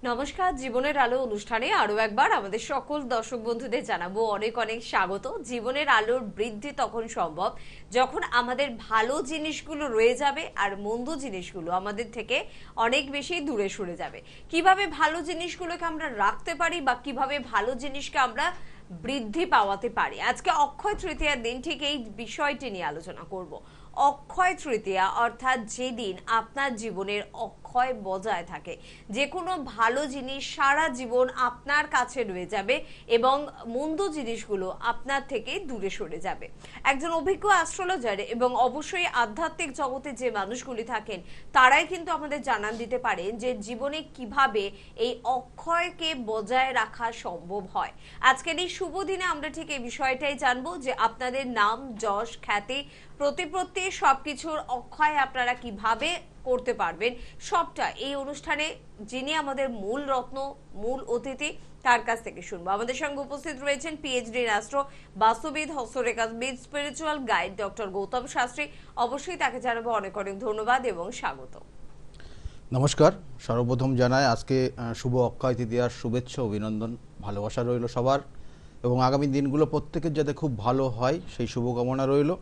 নমস্কার, জীবনের আলো অনুষ্ঠানে আরো একবার আমাদের সকল দর্শক বন্ধুদের জানাবো অনেক অনেক স্বাগত। জীবনের আলোর বৃদ্ধি তখন সম্ভব যখন আমাদের ভালো জিনিসগুলো রয়ে যাবে আর মন্দ জিনিসগুলো আমাদের থেকে অনেক বেশি দূরে সরে যাবে। কিভাবে ভালো জিনিসগুলোকে আমরা রাখতে পারি বা কিভাবে ভালো জিনিসকে আমরা বৃদ্ধি পাওয়াতে পারি, আজকে অক্ষয় তৃতীয়ার দিন ঠিক এই বিষয়টি নিয়ে আলোচনা করব। অক্ষয় তৃতীয়া অর্থাৎ যেদিন আপনার জীবনের অক্ষয় বজায় থাকে, যে কোনো ভালো জিনিস সারা জীবন আপনার কাছে রয়ে যাবে এবং মন্দ জিনিসগুলো আপনার থেকে দূরে সরে যাবে। একজন অভিজ্ঞ অ্যাস্ট্রোলজার এবং অবশ্যই আধ্যাত্মিক জগতে যে মানুষগুলি থাকেন তারাই কিন্তু আমাদের জানান দিতে পারেন যে জীবনে কিভাবে এই অক্ষয়কে বজায় রাখা সম্ভব হয়। আজকের এই শুভ দিনে আমরা ঠিক এই বিষয়টাই জানবো যে আপনাদের নাম, যশ, খ্যাতি, প্রতিপত্তি সবকিছুর অক্ষয় আপনারা কিভাবে করতে পারবেন সবটা এই অনুষ্ঠানে যিনি আমাদের মূল রত্ন, মূল অতিথি, তার কাছ থেকে শুনবো। আমাদের সঙ্গে উপস্থিত রয়েছেন পিএইচডি রাষ্ট্র বাস্তুবিদ, হস্তরেখাবিদ, spiritual guide doctor Gautam Shastri. অবশ্যই তাকে জানাবো অনেক অনেক ধন্যবাদ এবং স্বাগত। নমস্কার। সর্বপ্রথম জানাই আজকে শুভ অক্ষয় তৃতীয়ার শুভেচ্ছা, অভিনন্দন, ভালোবাসা রইল সবার, এবং আগামী দিনগুলো প্রত্যেকের যাতে খুব ভালো হয় সেই শুভকামনা রইল।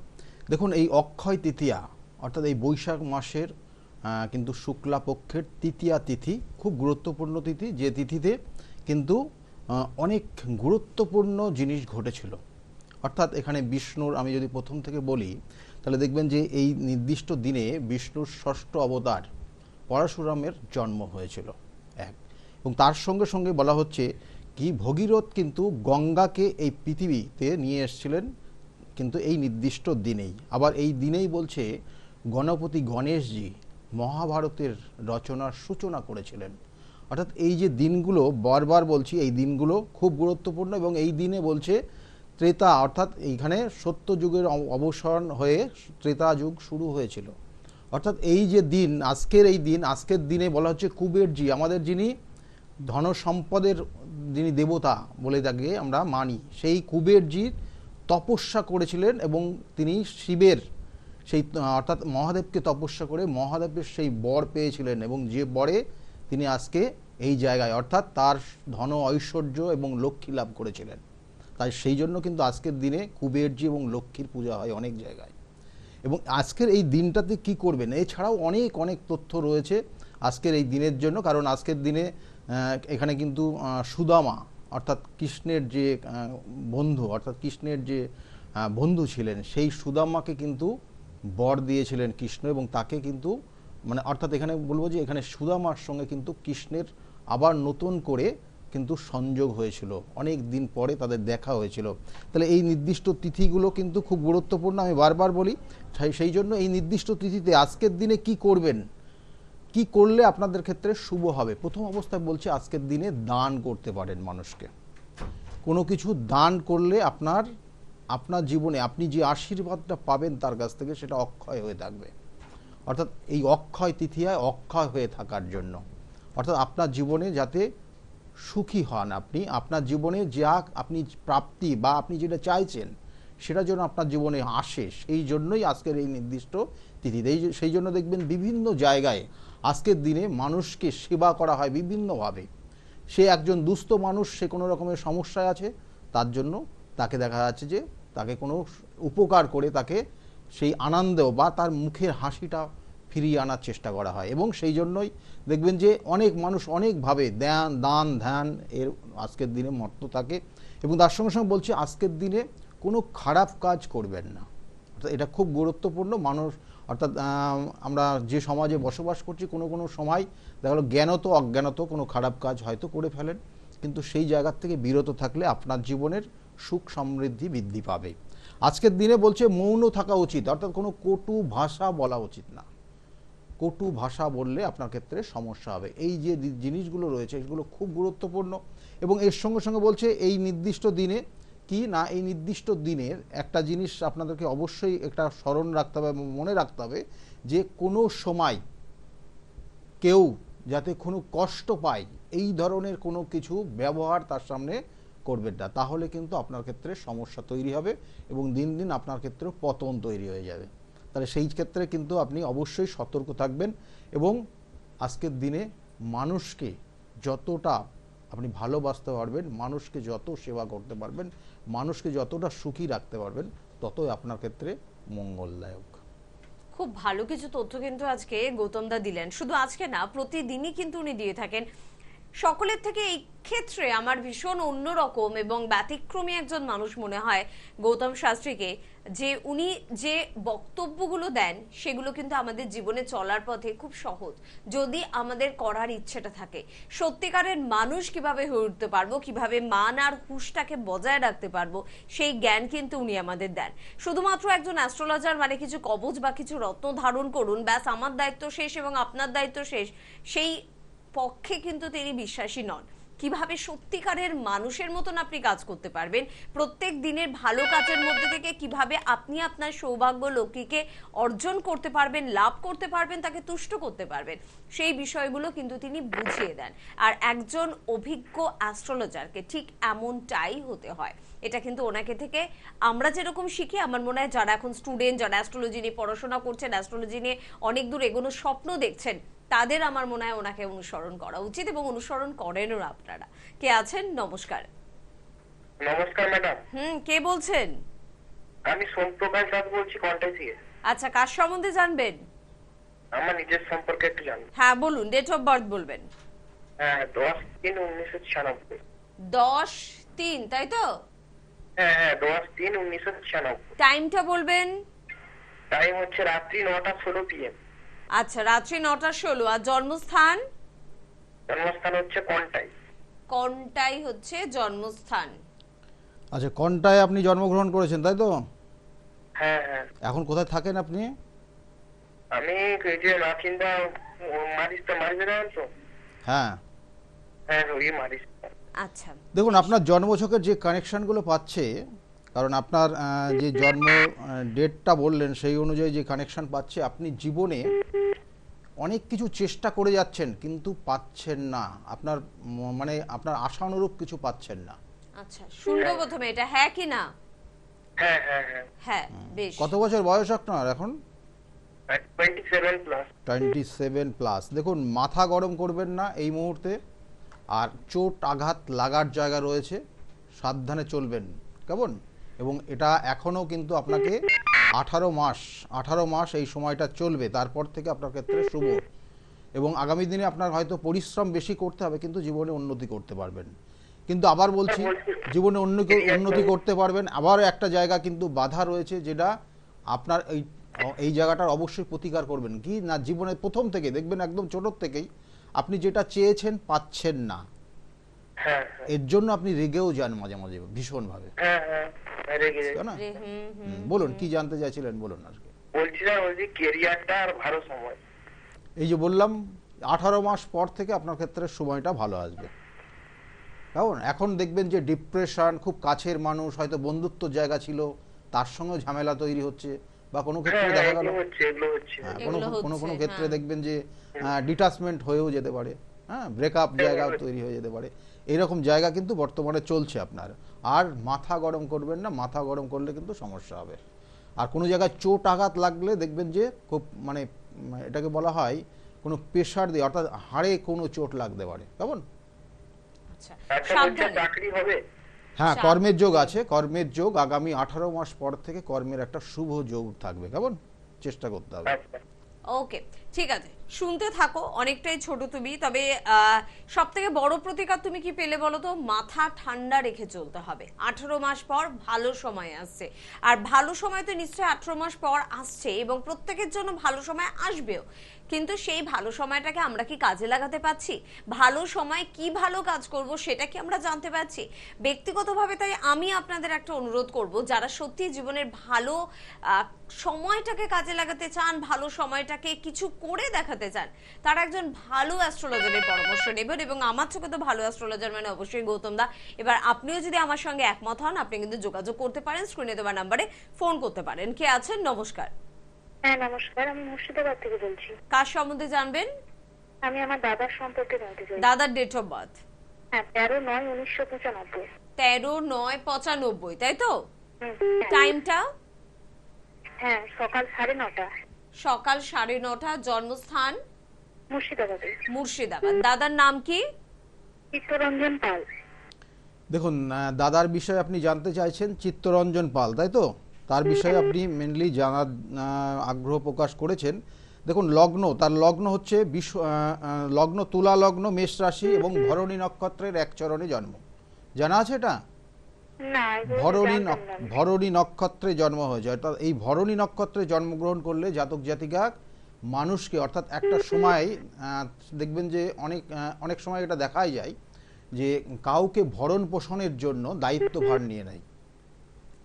দেখুন, এই অক্ষয় তৃতীয়া অর্থাৎ এই বৈশাখ মাসের কিন্তু শুক্লা পক্ষের তৃতীয়া তিথি খুব গুরুত্বপূর্ণ তিথি, যে তিথিতে কিন্তু অনেক গুরুত্বপূর্ণ জিনিস ঘটেছিল। অর্থাৎ এখানে বিষ্ণুর, আমি যদি প্রথম থেকে বলি তাহলে দেখবেন যে এই নির্দিষ্ট দিনে বিষ্ণুর ষষ্ঠ অবতার পরশুরামের জন্ম হয়েছিল এক, এবং তার সঙ্গে সঙ্গে বলা হচ্ছে কি ভগীরথ কিন্তু গঙ্গাকে এই পৃথিবীতে নিয়ে এসেছিলেন কিন্তু এই নির্দিষ্ট দিনেই। আবার এই দিনেই বলছে গণপতি গণেশজি মহাভারতের রচনার সূচনা করেছিলেন। অর্থাৎ এই যে দিনগুলো বারবার বলছি, এই দিনগুলো খুব গুরুত্বপূর্ণ, এবং এই দিনে বলছে ত্রেতা, অর্থাৎ এইখানে সত্য যুগের অবসান হয়ে ত্রেতা যুগ শুরু হয়েছিল। অর্থাৎ এই যে দিন, আজকের দিনে বলা হচ্ছে কুবেরজি, আমাদের যিনি ধন সম্পদের যিনি দেবতা বলে তাকে আমরা মানি, সেই কুবেরজি তপস্যা করেছিলেন এবং তিনি শিবের সেই অর্থাৎ মহাদেবকে তপস্যা করে মহাদেবের সেই বর পেয়েছিলেন, এবং যে বরে তিনি আজকে এই জায়গায় অর্থাৎ তার ধন ঐশ্বর্য এবং লক্ষ্মী লাভ করেছিলেন। তাই সেই জন্য কিন্তু আজকের দিনে কুবেরজি এবং লক্ষ্মীর পূজা হয় অনেক জায়গায়। এবং আজকের এই দিনটাতে কি করবেন, এছাড়াও অনেক অনেক তথ্য রয়েছে আজকের এই দিনের জন্য। কারণ আজকের দিনে এখানে কিন্তু সুদামা অর্থাৎ কৃষ্ণের যে বন্ধু, অর্থাৎ কৃষ্ণের যে বন্ধু ছিলেন, সেই সুদামাকে কিন্তু বর দিয়েছিলেন কৃষ্ণ, এবং তাকে কিন্তু অর্থাৎ এখানে বলবো যে এখানে সুদামার সঙ্গে কিন্তু কৃষ্ণের আবার নতুন করে কিন্তু সংযোগ হয়েছিল, অনেক দিন পরে তাদের দেখা হয়েছিল। তাহলে এই নির্দিষ্ট তিথিগুলো কিন্তু খুব গুরুত্বপূর্ণ, আমি বারবার বলি। সেই জন্য এই নির্দিষ্ট তিথিতে আজকের দিনে কি করবেন, কি করলে আপনাদের ক্ষেত্রে শুভ হবে। প্রথম অবস্থায় বলছে আজকের দিনে দান করতে পারেন মানুষকে। কোনো কিছু দান করলে আপনার জীবনে আপনি যে আশীর্বাদটা পাবেন তার কাছ থেকে সেটা অক্ষয় হয়ে থাকবে। অর্থাৎ এই অক্ষয় তৃতীয়ায় অক্ষয় হয়ে থাকার জন্য, অর্থাৎ আপনার জীবনে যাতে সুখী হন, আপনার জীবনে যা আপনি প্রাপ্তি বা আপনি যেটা চাইছেন সেটা যেন আপনার জীবনে আসে, সেই জন্যই আজকের এই নির্দিষ্ট তিথিতে। সেই জন্য দেখবেন বিভিন্ন জায়গায় আজকের দিনে মানুষকে সেবা করা হয় বিভিন্নভাবে। সে একজন দুস্থ মানুষ, সে কোনো রকমের সমস্যায় আছে, তার জন্য তাকে দেখা যাচ্ছে যে তাকে কোনো উপকার করে তাকে সেই আনন্দ বা তার মুখের হাসিটা ফিরিয়ে আনার চেষ্টা করা হয়। এবং সেই জন্যই দেখবেন যে অনেক মানুষ অনেকভাবে দান ধ্যান এর আজকের দিনে মহত্ব থাকে। এবং তার সঙ্গে সঙ্গে বলছে আজকের দিনে কোনো খারাপ কাজ করবেন না। অর্থাৎ এটা খুব গুরুত্বপূর্ণ। মানুষ অর্থাৎ আমরা যে সমাজে বসবাস করছি, কোনো সময় দেখা গেলো জ্ঞানত অজ্ঞানত কোনো খারাপ কাজ হয়তো করে ফেলেন, কিন্তু সেই জায়গার থেকে বিরত থাকলে আপনার জীবনের সুখ সমৃদ্ধি বৃদ্ধি পাবে। আজকের দিনে বলছে মৌন থাকা উচিত, অর্থাৎ কোনো কটু ভাষা বলা উচিত না। কটু ভাষা বললে আপনার ক্ষেত্রে সমস্যা হবে। এই যে জিনিসগুলো রয়েছে এগুলো খুব গুরুত্বপূর্ণ। এবং এর সঙ্গে সঙ্গে বলছে এই নির্দিষ্ট দিনে কি না, এই নির্দিষ্ট দিনের একটা জিনিস আপনাদেরকে অবশ্যই একটা স্মরণ রাখতে হবে, মনে রাখতে হবে যে কোনো সময় কেউ যাতে কোনো কষ্ট পায় এই ধরনের কোনো কিছু ব্যবহার তার সামনে করবেন না, তাহলে কিন্তু আপনার ক্ষেত্রে সমস্যা তৈরি হবে এবং দিন দিন আপনার ক্ষেত্রে পতন তৈরি হয়ে যাবে। তাহলে সেই ক্ষেত্রে কিন্তু আপনি অবশ্যই সতর্ক থাকবেন। এবং আজকের দিনে মানুষকে যতটা আপনি ভালোবাসতে পারবেন, মানুষকে যত সেবা করতে পারবেন, মানুষকে যতটা সুখী রাখতে পারবেন, ততই আপনার ক্ষেত্রে মঙ্গলদায়ক। খুব ভালো কিছু তথ্য কিন্তু আজকে গৌতম দা দিলেন। শুধু আজকে না, প্রতিদিনই কিন্তু উনি দিয়ে থাকেন। সকলের থেকে এই ক্ষেত্রে আমার ভীষণ অন্যরকম এবং ব্যতিক্রমী একজন মানুষ মনে হয় গৌতম শাস্ত্রীকে, যে উনি যে বক্তব্যগুলো দেন সেগুলো কিন্তু আমাদের জীবনে চলার পথে খুব সহজ, যদি আমাদের করার ইচ্ছেটা থাকে। সত্যিকারের মানুষ কিভাবে হয়ে উঠতে পারবো, কিভাবে মান আর হুঁশটাকে বজায় রাখতে পারবো, সেই জ্ঞান কিন্তু উনি আমাদের দেন। শুধুমাত্র একজন অ্যাস্ট্রোলজার মানে কিছু কবচ বা কিছু রত্ন ধারণ করুন, ব্যাস আমার দায়িত্ব শেষ এবং আপনার দায়িত্ব শেষ, সেই পক্ষে কিন্তু তিনি বিশ্বাসী নন। কিভাবে সত্যিকারের মানুষের মতন আপনি কাজ করতে পারবেন, প্রত্যেক দিনের ভালো কাজের মধ্যে থেকে কিভাবে আপনি আপনার সৌভাগ্য লক্ষ্মীকে অর্জন করতে পারবেন, লাভ করতে পারবেন, তাকে তুষ্ট করতে পারবেন, সেই বিষয়গুলো কিন্তু তিনি বুঝিয়ে দেন। আর একজন অভিজ্ঞ অ্যাস্ট্রোলজারকে ঠিক এমনটাই হতে হয়। এটা কিন্তু ওনাকে থেকে আমরা যেরকম শিখি, আমার মনে হয় যারা এখন স্টুডেন্ট, যারা অ্যাস্ট্রোলজি নিয়ে পড়াশোনা করছেন, অ্যাস্ট্রোলজি নিয়ে অনেক দূর এগোনোর স্বপ্ন দেখছেন, তাদের আমার মনে হয় ওনাকে অনুসরণ করা উচিত এবং অনুসরণ করেনও আপনারা। কে আছেন? নমস্কার। নমস্কার ম্যাডাম। কে বলছেন? আমি সোমপ্রকাশ দাস বলছি, কন্টাই থেকে। আচ্ছা, কার সম্বন্ধে জানবেন? আমার নিজের সম্পর্কে একটু জানবো। হ্যাঁ বলুন, ডেট অফ বার্থ বলবেন। হ্যাঁ, 10-3-1996। 10-3, তাই তো? হ্যাঁ হ্যাঁ, 10-3-1996। টাইমটা বলবেন। টাইম হচ্ছে রাত্রি 9:16 PM। আচ্ছা, রাত্রি 9:16। আর জন্মস্থান? জন্মস্থান হচ্ছে কন্টাই। কোনটাই হচ্ছে জন্মস্থান। আচ্ছা, কোনটায় আপনি জন্মগ্রহণ করেছেন, তাই তো? হ্যাঁ হ্যাঁ। এখন কোথায় থাকেন আপনি? আমি এই যে নাকিন্দা মারিস্তা জানেন তো? হ্যাঁ, হ্যাঁ ওই মারিস্তা। আচ্ছা, দেখুন আপনার জন্মছকের যে কানেকশনগুলো পাচ্ছে, কারণ আপনার যে জন্ম ডেটটা বললেন সেই অনুযায়ী যে কানেকশন পাচ্ছে, আপনি জীবনে অনেক কিছু চেষ্টা করে যাচ্ছেন কিন্তু পাচ্ছেন না, আপনার মানে আপনার আশা অনুরূপ কিছু পাচ্ছেন না। আচ্ছা, শুনবো প্রথমে এটা হ্যাঁ কি না? হ্যাঁ হ্যাঁ হ্যাঁ। হ্যাঁ, বেশ। কত বছর বয়স আপনার এখন? 27+। 27+। দেখুন, মাথা গরম করবেন না এই মুহূর্তে, আর চোট আঘাত লাগার জায়গা রয়েছে, সাবধানে চলবেন, কেমন? এবং এটা এখনও কিন্তু আপনাকে 18 মাস এই সময়টা চলবে, তারপর থেকে আপনার ক্ষেত্রে শুভ। এবং আগামী দিনে আপনার হয়তো পরিশ্রম বেশি করতে হবে, কিন্তু জীবনে উন্নতি করতে পারবেন। কিন্তু আবার বলছি, জীবনে উন্নতি করতে পারবেন, আবার একটা জায়গা কিন্তু বাধা রয়েছে, যেটা আপনার এই জায়গাটার অবশ্যই প্রতিকার করবেন। কি না, জীবনে প্রথম থেকে দেখবেন একদম ছোটোর থেকেই আপনি যেটা চেয়েছেন পাচ্ছেন না, হ্যাঁ এর জন্য আপনি রেগেও যান মাঝে মাঝে ভীষণভাবে, হ্যাঁ হ্যাঁ। রেগে যাই। তাই না? হুম হুম। বলুন কি জানতে চাইছিলেন, বলুন আজকে। বলছিলাম ওই যে কেরিয়ারটা আর ভালো সময়। এই যে বললাম 18 মাস পর থেকে আপনার ক্ষেত্রে সময়টা ভালো আসবে, কেমন? এখন দেখবেন যে ডিপ্রেশন, খুব কাছের মানুষ, হয়তো বন্ধুত্ব জায়গা ছিল, তার সঙ্গেও ঝামেলা তৈরি হচ্ছে, বা কোনো ক্ষেত্রে হ্যাঁ দেখা এগুলো গেল হচ্ছে, এগুলো হচ্ছে। কোনো এগুলো কোনো কোনো হচ্ছে, ক্ষেত্রে হ্যাঁ। দেখবেন যে ডিটাচমেন্ট হয়েও যেতে পারে, হ্যাঁ, ব্রেকআপ জায়গা তৈরি হয়ে যেতে পারে। এইরকম জায়গা কিন্তু বর্তমানে চলছে আপনার। আর মাথা গরম করবেন না, মাথা গরম করলে কিন্তু সমস্যা হবে। আর কোনো জায়গায় চোট আঘাত লাগলে দেখবেন যে খুব মানে এটাকে বলা হয় কোনো প্রেশার দিয়ে, অর্থাৎ হাড়ে কোনো চোট লাগতে পারে, কেমন? আচ্ছা, আচ্ছা বলছে সাবধানে। চাকরি হবে? হ্যাঁ, সাবধানে। কর্মের যোগ আছে, কর্মের যোগ আগামী 18 মাস পর থেকে কর্মের একটা শুভ যোগ থাকবে, কেমন? চেষ্টা করতে হবে। আচ্ছা। ওকে, ঠিক আছে, শুনতে থাকো। অনেকটাই ছোট তুমি, তবে সব থেকে বড় প্রতিকার তুমি কি পেলে বলো তো? মাথা ঠান্ডা রেখে চলতে হবে। 18 মাস পর ভালো সময় আসছে, আর ভালো সময় তো নিশ্চয়ই 18 মাস পর আসছে এবং প্রত্যেকের জন্য ভালো সময় আসবেও, কিন্তু সেই ভালো সময়টাকে আমরা কি কাজে লাগাতে পারছি? ভালো সময় কি ভালো কাজ করব সেটা কি আমরা জানতে পারছি? ব্যক্তিগতভাবে তাই আমি আপনাদের একটা অনুরোধ করব, যারা সত্যি জীবনের ভালো সময়টাকে কাজে লাগাতে চান, ভালো সময়টাকে কিছু করে দেখাতে চান, তারা একজন ভালো অ্যাস্ট্রোলজারের পরামর্শ নেবেন। এবং আমার চোখে তো ভালো অ্যাস্ট্রোলজার মানে অবশ্যই গৌতম দা। এবার আপনিও যদি আমার সঙ্গে একমত হন, আপনি কিন্তু যোগাযোগ করতে পারেন, স্ক্রিনে দেওয়া নাম্বারে ফোন করতে পারেন। কে আছেন? নমস্কার। হ্যাঁ নমস্কার, আমি মুর্শিদাবাদ থেকে বলছি। কার সম্বন্ধে জানবেন? আমি আমার দাদার সম্পর্কে জানতে চাই। দাদার ডেট অফ বার্থ? হ্যাঁ 13/9/1995। 13/9/95, তাই তো? হ্যাঁ টাইমটা? হ্যাঁ, সকাল 9:30। সকাল 9:30। জন্মস্থান? মুর্শিদাবাদে। মুর্শিদাবাদ। দাদার নাম কি? চিত্তরঞ্জন পাল। দেখুন দাদার বিষয়ে আপনি জানতে চাইছেন চিত্তরঞ্জন পাল, তাই তো? তার বিষয়ে আপনি মেনলি জানার আগ্রহ প্রকাশ করেছেন। দেখুন লগ্ন, তার লগ্ন হচ্ছে লগ্ন তুলা লগ্ন, মেষ রাশি এবং ভরণী নক্ষত্রের এক চরণে জন্ম। জানা আছে এটা? না, এগুলো জানতাম না। ভরণী নক্ষত্রে জন্ম হয়েছে, অর্থাৎ এই ভরণী নক্ষত্রে জন্মগ্রহণ করলে জাতক জাতিকা মানুষকে, অর্থাৎ একটা সময় দেখবেন যে অনেক সময় এটা দেখাই যায় যে কাউকে ভরণ পোষণের জন্য দায়িত্বভার নিয়ে নেয়।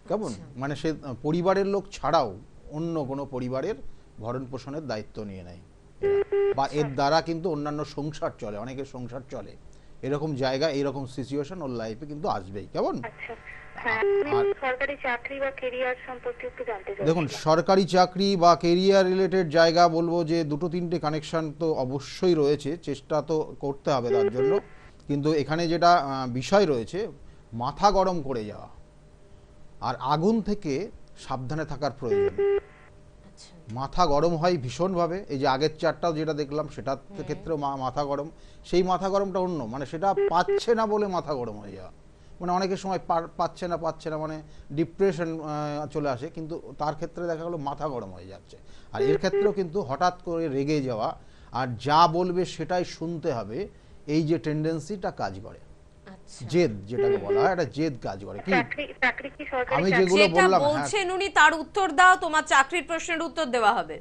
কেমন, মানে সে পরিবারের লোক ছাড়াও অন্য কোনো পরিবারের ভরণ পোষণের দায়িত্ব নিয়ে নেয়, বা এর দ্বারা কিন্তু অন্যান্য সংসার চলে, অনেকের সংসার চলে। এরকম জায়গা, এরকম সিচুয়েশন ওর লাইফে কিন্তু আসবেই। কেমন? আচ্ছা, হ্যাঁ, আমি সরকারি চাকরি বা কেরিয়ার সম্পর্কে একটু জানতে চাই। দেখুন সরকারি চাকরি বা কেরিয়ার রিলেটেড জায়গা বলবো যে দুটো তিনটে কানেকশন তো অবশ্যই রয়েছে, চেষ্টা তো করতে হবে তার জন্য। কিন্তু এখানে যেটা বিষয় রয়েছে, মাথা গরম করে যাওয়া আর আগুন থেকে সাবধানে থাকার প্রয়োজন। আচ্ছা, মাথা গরম হয় ভীষণভাবে, এই যে আগের চারটাও যেটা দেখলাম সেটার ক্ষেত্রেও মাথা গরম। সেই মাথা গরমটা অন্য, মানে সেটা পাচ্ছে না বলে মাথা গরম হয়ে যাওয়া, মানে অনেকের সময় পাচ্ছে না মানে ডিপ্রেশন চলে আসে, কিন্তু তার ক্ষেত্রে দেখা গেলো মাথা গরম হয়ে যাচ্ছে। আর এর ক্ষেত্রেও কিন্তু হঠাৎ করে রেগে যাওয়া আর যা বলবে সেটাই শুনতে হবে, এই যে টেন্ডেন্সিটা কাজ করে, আচ্ছা। জেদ যেটাকে বলা হয়, একটা জেদ কাজ করে। কি চাকরি কি সরকারি আমি চাকরি? যেগুলো যেটা বললাম, হ্যাঁ বলছেন উনি তার উত্তর দাও, তোমার চাকরির প্রশ্নের উত্তর দেওয়া হবে।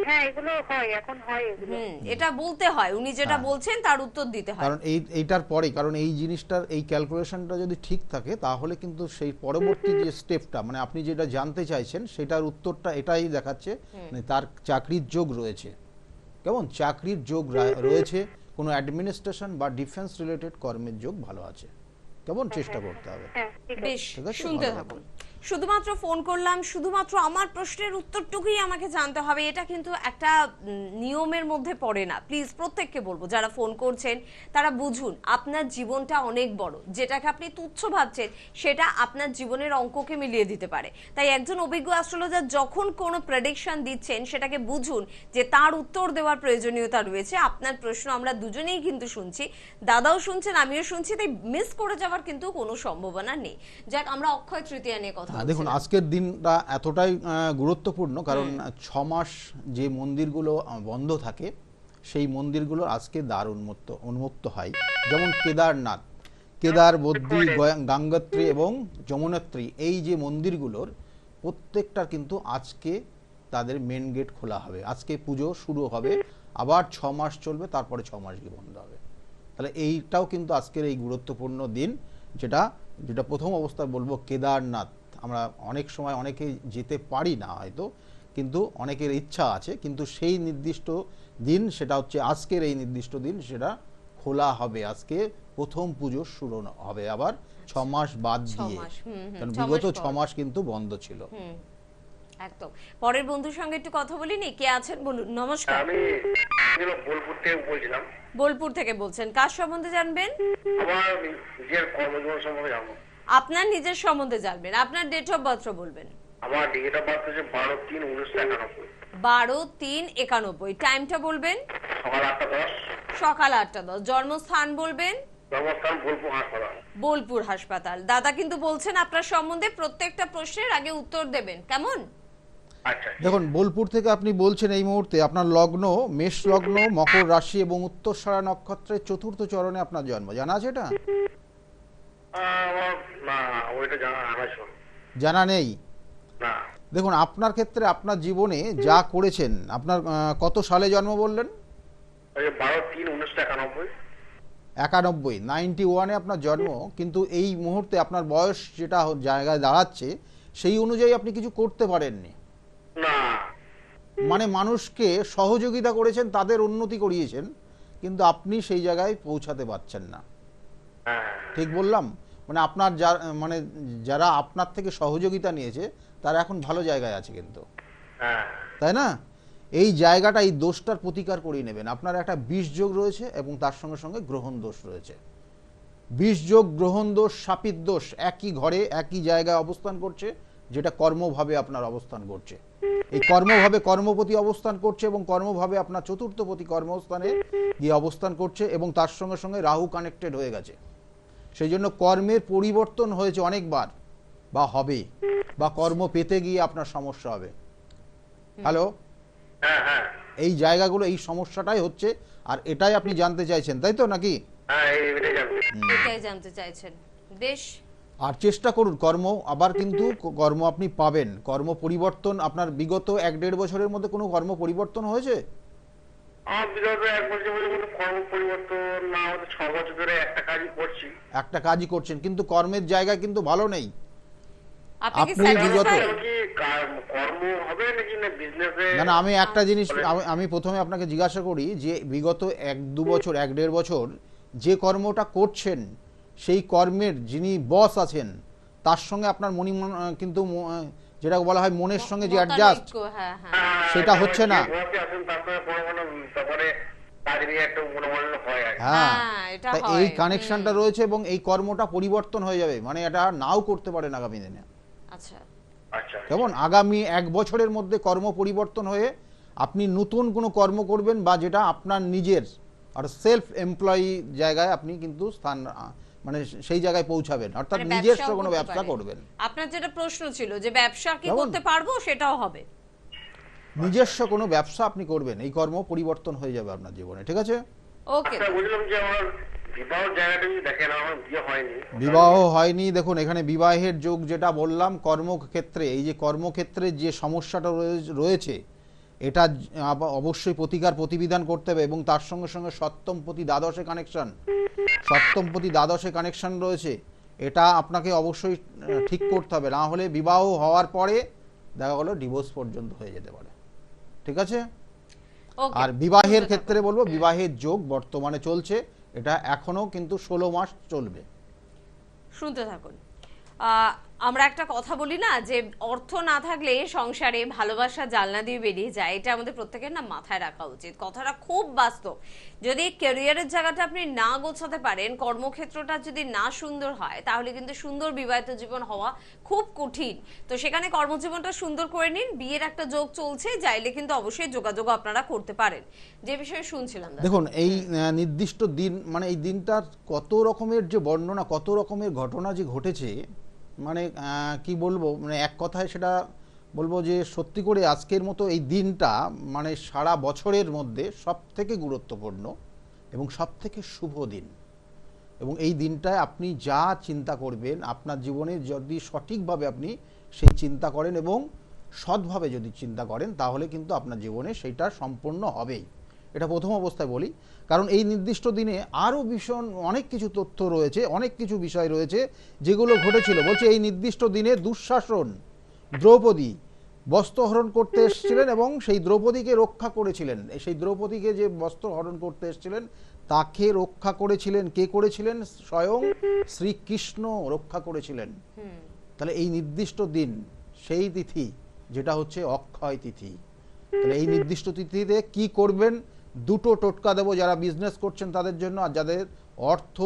হ্যাঁ, এগুলো হয়, এখন হয় এগুলো। এটা বলতে হয়, উনি যেটা হ্যাঁ। বলছেন তার উত্তর দিতে হয়। কারণ এইটার পরে, কারণ এই জিনিসটার এই ক্যালকুলেশনটা যদি ঠিক থাকে তাহলে কিন্তু সেই পরবর্তী যে স্টেপটা, মানে আপনি যেটা জানতে চাইছেন সেটার উত্তরটা এটাই দেখাচ্ছে, মানে তার চাকরির যোগ রয়েছে। কেমন, চাকরির যোগ রয়েছে, কোনো অ্যাডমিনিস্ট্রেশন বা ডিফেন্স রিলেটেড কর্মের যোগ ভালো আছে। কেমন, চেষ্টা করতে হবে। হ্যাঁ, ঠিক আছে। বেশ, ঠিক আছে, শুনতে ভালো থাকুন। শুধুমাত্র ফোন করলাম, শুধুমাত্র আমার প্রশ্নের উত্তরটুকুই আমাকে জানতে হবে, এটা কিন্তু একটা নিয়মের মধ্যে পড়ে না। প্লিজ প্রত্যেককে বলবো যারা ফোন করছেন তারা বুঝুন, আপনার জীবনটা অনেক বড়, যেটাকে আপনি তুচ্ছ ভাবছেন সেটা আপনার জীবনের অঙ্ককে মিলিয়ে দিতে পারে। তাই একজন অভিজ্ঞ অ্যাস্ট্রোলজার যখন কোনো প্রেডিকশন দিচ্ছেন সেটাকে বুঝুন যে তার উত্তর দেওয়ার প্রয়োজনীয়তা রয়েছে। আপনার প্রশ্ন আমরা দুজনেই কিন্তু শুনছি, দাদাও শুনছেন, আমিও শুনছি, তাই মিস করে যাওয়ার কিন্তু কোনো সম্ভাবনা নেই। যাক, আমরা অক্ষয় তৃতীয়া নিয়ে কথা দেখুন বলছিলাম। আজকের দিনটা এতটাই গুরুত্বপূর্ণ, কারণ 6 মাস যে মন্দিরগুলো বন্ধ থাকে সেই মন্দিরগুলো আজকে দ্বার উন্মুক্ত হয়। যেমন কেদারনাথ, কেদার, বদ্রী, গঙ্গোত্রী এবং যমুনোত্রী, এই যে মন্দিরগুলোর প্রত্যেকটা কিন্তু আজকে তাদের মেন গেট খোলা হবে। আজকে পুজো শুরু হবে, আবার 6 মাস চলবে, তারপরে 6 মাস গিয়ে বন্ধ হবে। তাহলে এইটাও কিন্তু আজকের এই গুরুত্বপূর্ণ দিন, যেটা প্রথম অবস্থায় বলবো কেদারনাথ। আমরা অনেক সময় অনেকে যেতে পারি না হয়তো, কিন্তু অনেকের ইচ্ছা আছে, কিন্তু সেই নির্দিষ্ট দিন, সেটা হচ্ছে আজকের এই নির্দিষ্ট দিন, সেটা খোলা হবে। আজকে প্রথম পুজো শুরু হবে আবার 6 মাস বাদ দিয়ে, কারণ বিগত 6 মাস কিন্তু বন্ধ ছিল। একদম। পরের বন্ধুর সঙ্গে একটু কথা বলিনি, কে আছেন বলুন। নমস্কার। আমি বোলপুর থেকে বলছিলাম। বোলপুর থেকে বলছেন, কার সম্বন্ধে জানবেন? আমার নিজের কর্মজীবন সম্বন্ধে জানবো। আপনার নিজের সম্বন্ধে জানবেন, আপনার ডেট অফ বার্থ বলবেন। আমার ডেট অফ বার্থ হচ্ছে 12/3/1991। 12/3/91। টাইমটা বলবেন। সকাল 8:10। সকাল 8:10। জন্মস্থান বলবেন। জন্মস্থান বোলপুর হাসপাতাল। বোলপুর হাসপাতাল। দাদা কিন্তু বলছেন আপনার সম্বন্ধে, প্রত্যেকটা প্রশ্নের আগে উত্তর দেবেন, কেমন? আচ্ছা, দেখুন বোলপুর থেকে আপনি বলছেন, এই মুহূর্তে আপনার লগ্ন মেষ লগ্ন, মকর রাশি এবং উত্তরসরা নক্ষত্রের 4র্থ চরণে আপনার জন্ম। জানা আছে এটা? না, ওইটা জানা নেই। না। দেখুন আপনার ক্ষেত্রে আপনার জীবনে যা করেছেন, আপনার কত সালে জন্ম বললেন? 12/3/1991। 91 আপনার জন্ম, কিন্তু এই মুহূর্তে আপনার বয়স যেটা জায়গায় দাঁড়াচ্ছে সেই অনুযায়ী আপনি কিছু করতে পারেননি। না। মানে মানুষকে সহযোগিতা করেছেন, তাদের উন্নতি করিয়েছেন, কিন্তু আপনি সেই জায়গায় পৌঁছাতে পারছেন না। হ্যাঁ। ঠিক বললাম? মানে আপনার যারা আপনার থেকে সহযোগিতা নিয়েছে তারা এখন ভালো জায়গায় আছে কিন্তু, হ্যাঁ। তাই না? এই জায়গাটা, এই দোষটার প্রতিকার করিয়ে নেবেন। আপনার একটা বিষ যোগ রয়েছে এবং তার সঙ্গে সঙ্গে গ্রহণ দোষ রয়েছে। বিষ যোগ, গ্রহণ দোষ, শাপিত দোষ একই ঘরে একই জায়গায় অবস্থান করছে, যেটা কর্মভাবে আপনার অবস্থান করছে। এই কর্মভাবে কর্মপতি অবস্থান করছে এবং কর্মভাবে আপনার চতুর্থপতি কর্মস্থানে গিয়ে অবস্থান করছে এবং তার সঙ্গে সঙ্গে রাহু কানেক্টেড হয়ে গেছে। সেই জন্য কর্মের পরিবর্তন হয়েছে অনেকবার বা হবে, বা কর্ম পেতে গিয়ে আপনার সমস্যা হবে। হ্যালো, হ্যাঁ হ্যাঁ এই জায়গাগুলো, এই সমস্যাটাই হচ্ছে, আর এটাই আপনি জানতে চাইছেন, তাই তো নাকি? হ্যাঁ এইটাই জানতে। এটাই জানতে চাইছেন, বেশ। আর চেষ্টা করুন কর্ম, আবার কিন্তু কর্ম আপনি পাবেন। কর্ম পরিবর্তন আপনার বিগত 1-1.5 বছরের মধ্যে কোনো কর্ম পরিবর্তন হয়েছে? আমার বিগত 1 বছরের মধ্যে কর্ম পরিবর্তন না হতে 6 বছর ধরে একটা কাজই করছি। একটা কাজই করছেন, কিন্তু কর্মের জায়গা কিন্তু ভালো নেই। আপনি কি আপনি বিগত- স্যাটিসফাই? কি কর্ম হবে নাকি না বিজনেসে? না না, আমি একটা জিনিস আমি প্রথমে আপনাকে জিজ্ঞাসা করি যে বিগত 1-2 বছর 1-1.5 বছর যে কর্মটা করছেন, সেই কর্মের যিনি বস আছেন তার সঙ্গে আপনার কিন্তু যেটা বলা হয় মনের সঙ্গে যে অ্যাডজাস্ট, মতানৈক্য, হ্যাঁ হ্যাঁ। সেটা হচ্ছে না। বসে আছেন তারপরে তারপরে কাজ নিয়ে একটা মনোমালিন্য হয় আর কি। হ্যাঁ, হ্যাঁ, এটা তাই হয়। এই কানেকশনটা রয়েছে এবং এই কর্মটা পরিবর্তন হয়ে যাবে, মানে এটা নাও করতে পারেন আগামী দিনে। আচ্ছা, আচ্ছা কেমন আগামী 1 বছরের মধ্যে কর্ম পরিবর্তন হয়ে আপনি নতুন কোনো কর্ম করবেন, বা যেটা আপনার নিজের আর সেলফ এমপ্লয়ি জায়গায় আপনি কিন্তু স্থান মানে সেই জায়গায় পৌঁছাবেন, অর্থাৎ মানে নিজস্ব ব্যবসাও কোনো করতে ব্যবসা পারে। করবেন। আপনার যেটা প্রশ্ন ছিল যে ব্যবসা কি কেমন? করতে পারবো, সেটাও হবে। নিজস্ব কোনো ব্যবসা আপনি করবেন, এই কর্ম পরিবর্তন হয়ে যাবে আপনার জীবনে, ঠিক আছে? ওকে, আচ্ছা বুঝলাম যে আমার বিবাহ জায়গাটা যদি দেখেন আমার বিয়ে হয়নি। বিবাহ হয়নি, দেখুন এখানে বিবাহের যোগ যেটা বললাম, কর্মক্ষেত্রে এই যে কর্মক্ষেত্রে যে সমস্যাটা রয়েছে, এটা অবশ্যই প্রতিকার প্রতিবিধান করতে হবে, এবং তার সঙ্গে সঙ্গে সপ্তমপতি দ্বাদশে কানেকশন, সপ্তমপতি দ্বাদশে কানেকশন রয়েছে, এটা আপনাকে অবশ্যই ঠিক করতে হবে, না হলে বিবাহ হওয়ার পরে দেখা গেলো ডিভোর্স পর্যন্ত হয়ে যেতে পারে, ঠিক আছে? ওকে। আর বিবাহের ক্ষেত্রে বলবো, বিবাহের যোগ বর্তমানে চলছে, এটা এখনো কিন্তু 16 মাস চলবে। শুনতে থাকুন। আমরা একটা কথা বলি না যে অর্থ না থাকলে সংসারে ভালোবাসা জানলা দিয়ে বেরিয়ে যায়, এটা আমাদের প্রত্যেকের না মাথায় রাখা উচিত। কথাটা খুব বাস্তব। যদি ক্যারিয়ারের জায়গাটা আপনি না গোছাতে পারেন, কর্মক্ষেত্রটা যদি না সুন্দর হয়, তাহলে কিন্তু সুন্দর বিবাহিত জীবন হওয়া খুব কঠিন। তো সেখানে কর্মজীবনটা সুন্দর করে নিন। বিয়ের একটা যোগ চলছে, চাইলে কিন্তু অবশ্যই যোগাযোগ আপনারা করতে পারেন, যে বিষয়ে শুনছিলাম। দেখুন এই নির্দিষ্ট দিন, মানে এই দিনটার কত রকমের যে বর্ণনা, কত রকমের ঘটনা যে ঘটেছে, মানে কি বলবো, মানে এক কথায় সেটা বলবো যে সত্যি করে আজকের মতো এই দিনটা মানে সারা বছরের মধ্যে সব থেকে গুরুত্বপূর্ণ এবং সব থেকে শুভ দিন। এবং এই দিনটায় আপনি যা চিন্তা করবেন, আপনার জীবনে যদি সঠিকভাবে আপনি সেই চিন্তা করেন এবং সৎভাবে যদি চিন্তা করেন, তাহলে কিন্তু আপনার জীবনে সেইটা সম্পূর্ণ হবেই। এটা প্রথম অবস্থায় বলি, কারণ এই নির্দিষ্ট দিনে আরও ভীষণ অনেক কিছু তথ্য রয়েছে, অনেক কিছু বিষয় রয়েছে যেগুলো ঘটেছিল। বলছে এই নির্দিষ্ট দিনে দুঃশাসন, দ্রৌপদী বস্ত্রহরণ করতে এসেছিলেন এবং সেই দ্রৌপদীকে রক্ষা করেছিলেন। সেই দ্রৌপদীকে যে বস্ত্রহরণ করতে এসেছিলেন তাকে রক্ষা করেছিলেন কে করেছিলেন? স্বয়ং শ্রীকৃষ্ণ রক্ষা করেছিলেন। তাহলে এই নির্দিষ্ট দিন, সেই তিথি যেটা হচ্ছে অক্ষয় তিথি, তাহলে এই নির্দিষ্ট তিথিতে কি করবেন? দুটো টোটকা দেবো যারা বিজনেস করছেন তাদের জন্য, আর যাদের অর্থ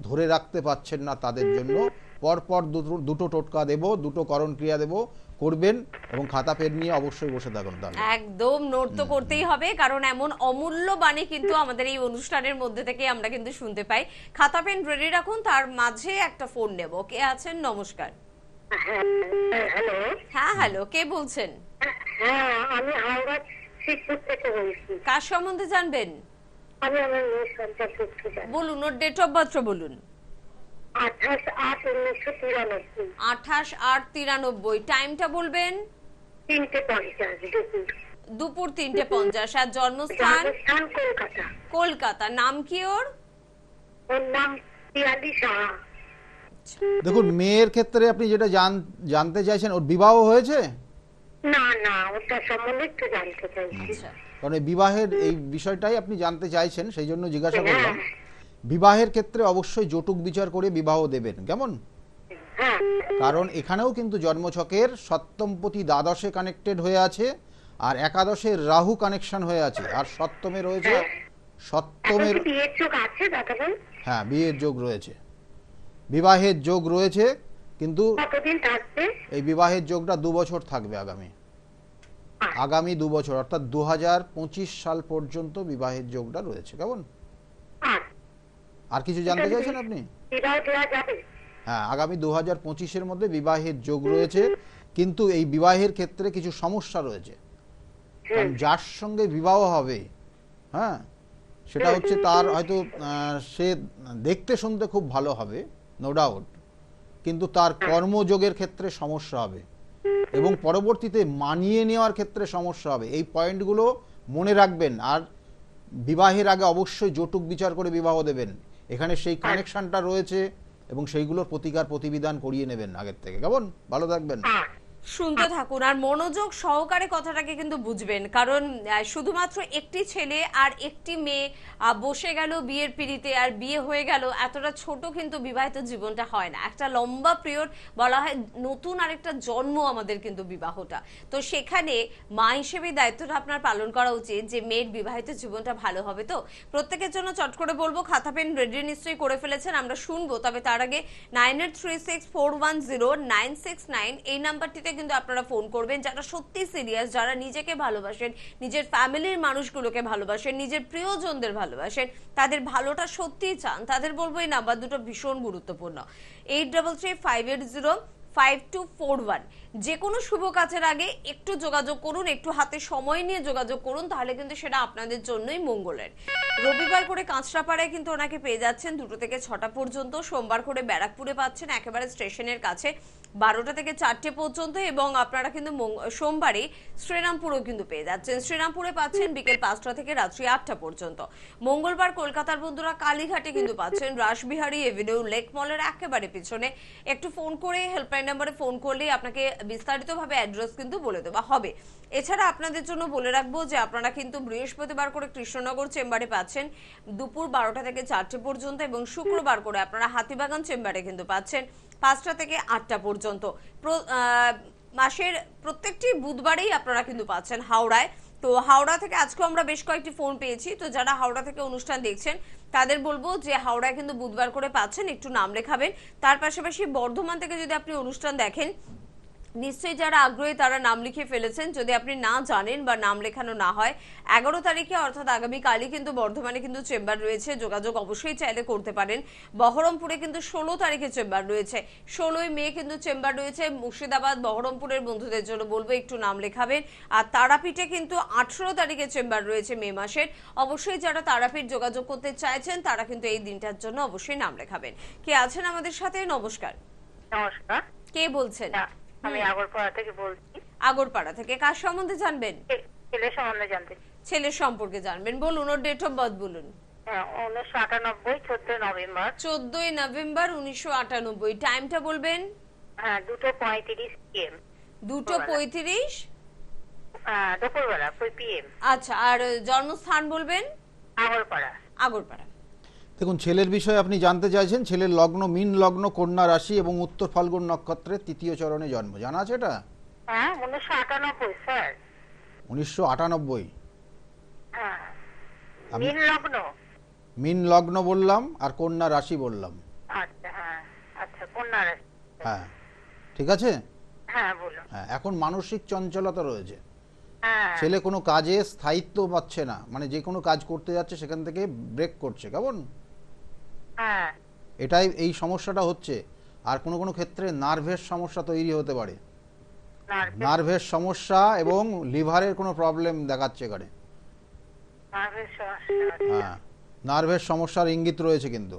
ধরে রাখতে পারছেন না তাদের জন্য পরপর দুটো টোটকা দেব, দুটো করণ ক্রিয়া দেব, করবেন এবং খাতা পেন নিয়ে অবশ্যই বসে থাকুন। তাহলে একদম নোট তো করতেই হবে, কারণ এমন অমূল্য বাণী কিন্তু আমাদের এই অনুষ্ঠানের মধ্যে থেকে আমরা কিন্তু শুনতে পাই। খাতা পেন রেডি রাখুন, তার মাঝে একটা ফোন নেব। কে আছেন? নমস্কার। হ্যালো। হ্যাঁ হ্যালো, কে বলছেন? হ্যাঁ, আমি হাওড়া শিবপুর থেকে বলছি। কার সম্বন্ধে জানবেন? আমি আমার মেয়ের সম্পর্কে জানি। বলুন, ওর ডেট অফ বার্থ বলুন। 28/8/1993। 28/8/93। টাইমটা বলবেন? 3:50 দুপুর। দুপুর 3:50। আর জন্মস্থান? রাজস্থান, কলকাতা। কলকাতা। নাম কি ওর? ওর নাম পিয়ালি সাহা। দেখুন মেয়ের ক্ষেত্রে আপনি যেটা জানতে চাইছেন, ওর বিবাহ হয়েছে? না না, ওটা সম্বন্ধে একটু জানতে চাইছি। আচ্ছা, কারণ এই বিবাহের এই বিষয়টাই আপনি জানতে চাইছেন, সেই জন্য জিজ্ঞাসা করলাম। বিবাহের ক্ষেত্রে অবশ্যই জটুক বিচার করে বিবাহ দেবেন, কেমন? হ্যাঁ, কারণ এখানেও কিন্তু জন্মছকের সপ্তমপতি দ্বাদশে কানেক্টেড হয়ে আছে, আর একাদশের রাহু কানেকশন হয়ে আছে, আর সপ্তমে রয়েছে সপ্তমের, এখন কি বিয়ের চোখ আছে দাদাভাই? হ্যাঁ বিয়ের যোগ রয়েছে, বিবাহের যোগ রয়েছে, কিন্তু কতদিন থাকবে? এই বিবাহের যোগটা 2 বছর থাকবে আগামী। আগামী 2 বছর অর্থাৎ 2025 সাল পর্যন্ত বিবাহের যোগটা রয়েছে। কেমন? আর কিছু জানতে চাইছেন আপনি? বিবাহ দেওয়া যাবে? হ্যাঁ, আগামী 2025-এর মধ্যে বিবাহের যোগ রয়েছে, কিন্তু এই বিবাহের ক্ষেত্রে কিছু সমস্যা রয়েছে। কারণ যার সঙ্গে বিবাহ হবে, হ্যাঁ, সেটা হচ্ছে তার হয়তো সে দেখতে শুনতে খুব ভালো হবে, নো ডাউট, কিন্তু তার কর্মযোগের ক্ষেত্রে সমস্যা হবে এবং পরবর্তীতে মানিয়ে নেওয়ার ক্ষেত্রে সমস্যা হবে। এই পয়েন্টগুলো মনে রাখবেন। আর বিবাহের আগে অবশ্যই যৌতুক বিচার করে বিবাহ দেবেন। এখানে সেই কানেকশনটা রয়েছে এবং সেইগুলোর প্রতিকার প্রতিবিধান করিয়ে নেবেন আগের থেকে। কেমন? ভালো থাকবেন। শুনতে থাকুন আর মনোযোগ সহকারে কথাটাকে কিন্তু বুঝবেন, কারণ শুধুমাত্র একটি ছেলে আর একটি মেয়ে বসে গেল বিয়ের পিঁড়িতে আর বিয়ে হয়ে গেল, এতটা ছোট কিন্তু বিবাহিত জীবনটা হয় না। একটা লম্বা পিরিয়ড, বলা হয় নতুন আরেকটা জন্ম আমাদের কিন্তু বিবাহটা। তো সেখানে মা হিসেবে দায়িত্বটা আপনার পালন করা উচিত যে মেয়ের বিবাহিত জীবনটা ভালো হবে। তো প্রত্যেকের জন্য চট করে বলবো, খাতা পেন রেডি নিশ্চয়ই করে ফেলেছেন, আমরা শুনবো। তবে তার আগে 9836410969 এই নাম্বারটিতে কিন্তু আপনারা ফোন করবেন যারা সত্যি সিরিয়াস, যারা নিজেকে ভালোবাসেন, নিজের ফ্যামিলির মানুষগুলোকে ভালোবাসেন, নিজের প্রিয়জনদের ভালোবাসেন, তাদের ভালোটা সত্যিই চান, তাদের বলবো এই নাম্বার দুটো ভীষণ গুরুত্বপূর্ণ। 8335805241। যে কোনো শুভ কাজের আগে একটু যোগাযোগ করুন, একটু হাতে সময় নিয়ে যোগাযোগ করুন, তাহলে কিন্তু সেটা আপনাদের জন্যই মঙ্গলের। রবিবার করে কাঁচরাপাড়ায় কিন্তু ওনাকে পেয়ে যাচ্ছেন 2টো থেকে 6টা পর্যন্ত, সোমবার করে ব্যারাকপুরে পাচ্ছেন একেবারে স্টেশনের কাছে 12টা থেকে 4টে পর্যন্ত, এবং আপনারা কিন্তু সোমবারে শ্রীরামপুরেও কিন্তু পেয়ে যাচ্ছেন। শ্রীরামপুরে পাচ্ছেন বিকেল 5টা থেকে রাত্রি 8টা পর্যন্ত। মঙ্গলবার কলকাতার বন্ধুরা কালীঘাটে কিন্তু পাচ্ছেন রাসবিহারী এভিনিউ লেক মলের একেবারে পিছনে। একটু ফোন করে হেল্পলাইন নাম্বারে ফোন করলেই আপনাকে বিস্তারিতভাবে অ্যাড্রেস কিন্তু বলে দেওয়া হবে। এছাড়া আপনাদের জন্য বলে রাখবো যে আপনারা কিন্তু বৃহস্পতিবার করে কৃষ্ণনগর চেম্বারে পাচ্ছেন দুপুর 12টা থেকে 4টে পর্যন্ত, এবং শুক্রবার করে আপনারা হাতিবাগান চেম্বারে কিন্তু পাচ্ছেন 5টা থেকে 8টা পর্যন্ত। মাসের প্রত্যেকটি বুধবারেই আপনারা কিন্তু পাচ্ছেন হাওড়ায়। তো হাওড়া থেকে আজকে আমরা বেশ কয়েকটি ফোন পেয়েছি, তো যারা হাওড়া থেকে অনুষ্ঠান দেখছেন তাদের বলবো যে হাওড়ায় কিন্তু বুধবার করে পাচ্ছেন, একটু নাম লেখাবেন। তার পাশাপাশি বর্ধমান থেকে যদি আপনি অনুষ্ঠান দেখেন, নিশ্চয়ই যারা আগ্রহী তারা নাম লিখে ফেলেছেন। যদি আপনি না জানেন বা নাম লেখানো না হয়, 11 তারিখে অর্থাৎ আগামীকালই কিন্তু বর্ধমানে কিন্তু চেম্বার রয়েছে, যোগাযোগ অবশ্যই চাইলে করতে পারেন। বহরমপুরে কিন্তু 16 তারিখে চেম্বার রয়েছে, 16ই মে কিন্তু চেম্বার রয়েছে। মুর্শিদাবাদ বহরমপুরের বন্ধুদের জন্য বলবো একটু নাম লেখাবেন। আর তারাপীঠে কিন্তু 18 তারিখে চেম্বার রয়েছে মে মাসের। অবশ্যই যারা তারাপীঠ যোগাযোগ করতে চাইছেন তারা কিন্তু এই দিনটার জন্য অবশ্যই নাম লেখাবেন। কে আছেন আমাদের সাথে? নমস্কার। নমস্কার, কে বলছেন? আমি আগরপাড়া থেকে বলছি। আগরপাড়া থেকে কার সম্বন্ধে জানবেন? ছেলে সম্বন্ধে জানতে। ছেলের সম্পর্কে জানবেন, বলুন। ওর ডেট অফ বার্থ বলুন। 1998, 14 নভেম্বর। 14ই নভেম্বর 1998। টাইমটা বলবেন। 2:35 PM। 2:35 দুপুরবেলা PM। আচ্ছা, আর জন্মস্থান বলবেন? আগরপাড়া। আগরপাড়া। দেখুন, ছেলের বিষয়ে আপনি জানতে চাইছেন। ছেলের লগ্ন মীন লগ্ন, কন্যা রাশি এবং উত্তর ফাল্গুন নক্ষত্রের 3য় চরণে জন্ম। জানা আছে এটা? 1998 স্যার। 1998। মীন লগ্ন। মীন লগ্ন বললাম আর কন্যা রাশি বললাম। আচ্ছা, আচ্ছা, কন্যা রাশি। হ্যাঁ, ঠিক আছে। বলুন। হ্যাঁ, এখন মানসিক চঞ্চলতা রয়েছে। হ্যাঁ। ছেলে কোনো কাজে স্থায়িত্ব পাচ্ছে না, মানে যে কোনো কাজ করতে যাচ্ছে সেখান থেকে ব্রেক করছে। কেমন? এটাই এই সমস্যাটা হচ্ছে। আর কোনো কোনো ক্ষেত্রে নার্ভের সমস্যা তৈরি হতে পারে। নার্ভের সমস্যা এবং লিভারের কোনো প্রবলেম দেখাচ্ছে এখানে। হ্যাঁ, নার্ভের সমস্যার ইঙ্গিত রয়েছে কিন্তু।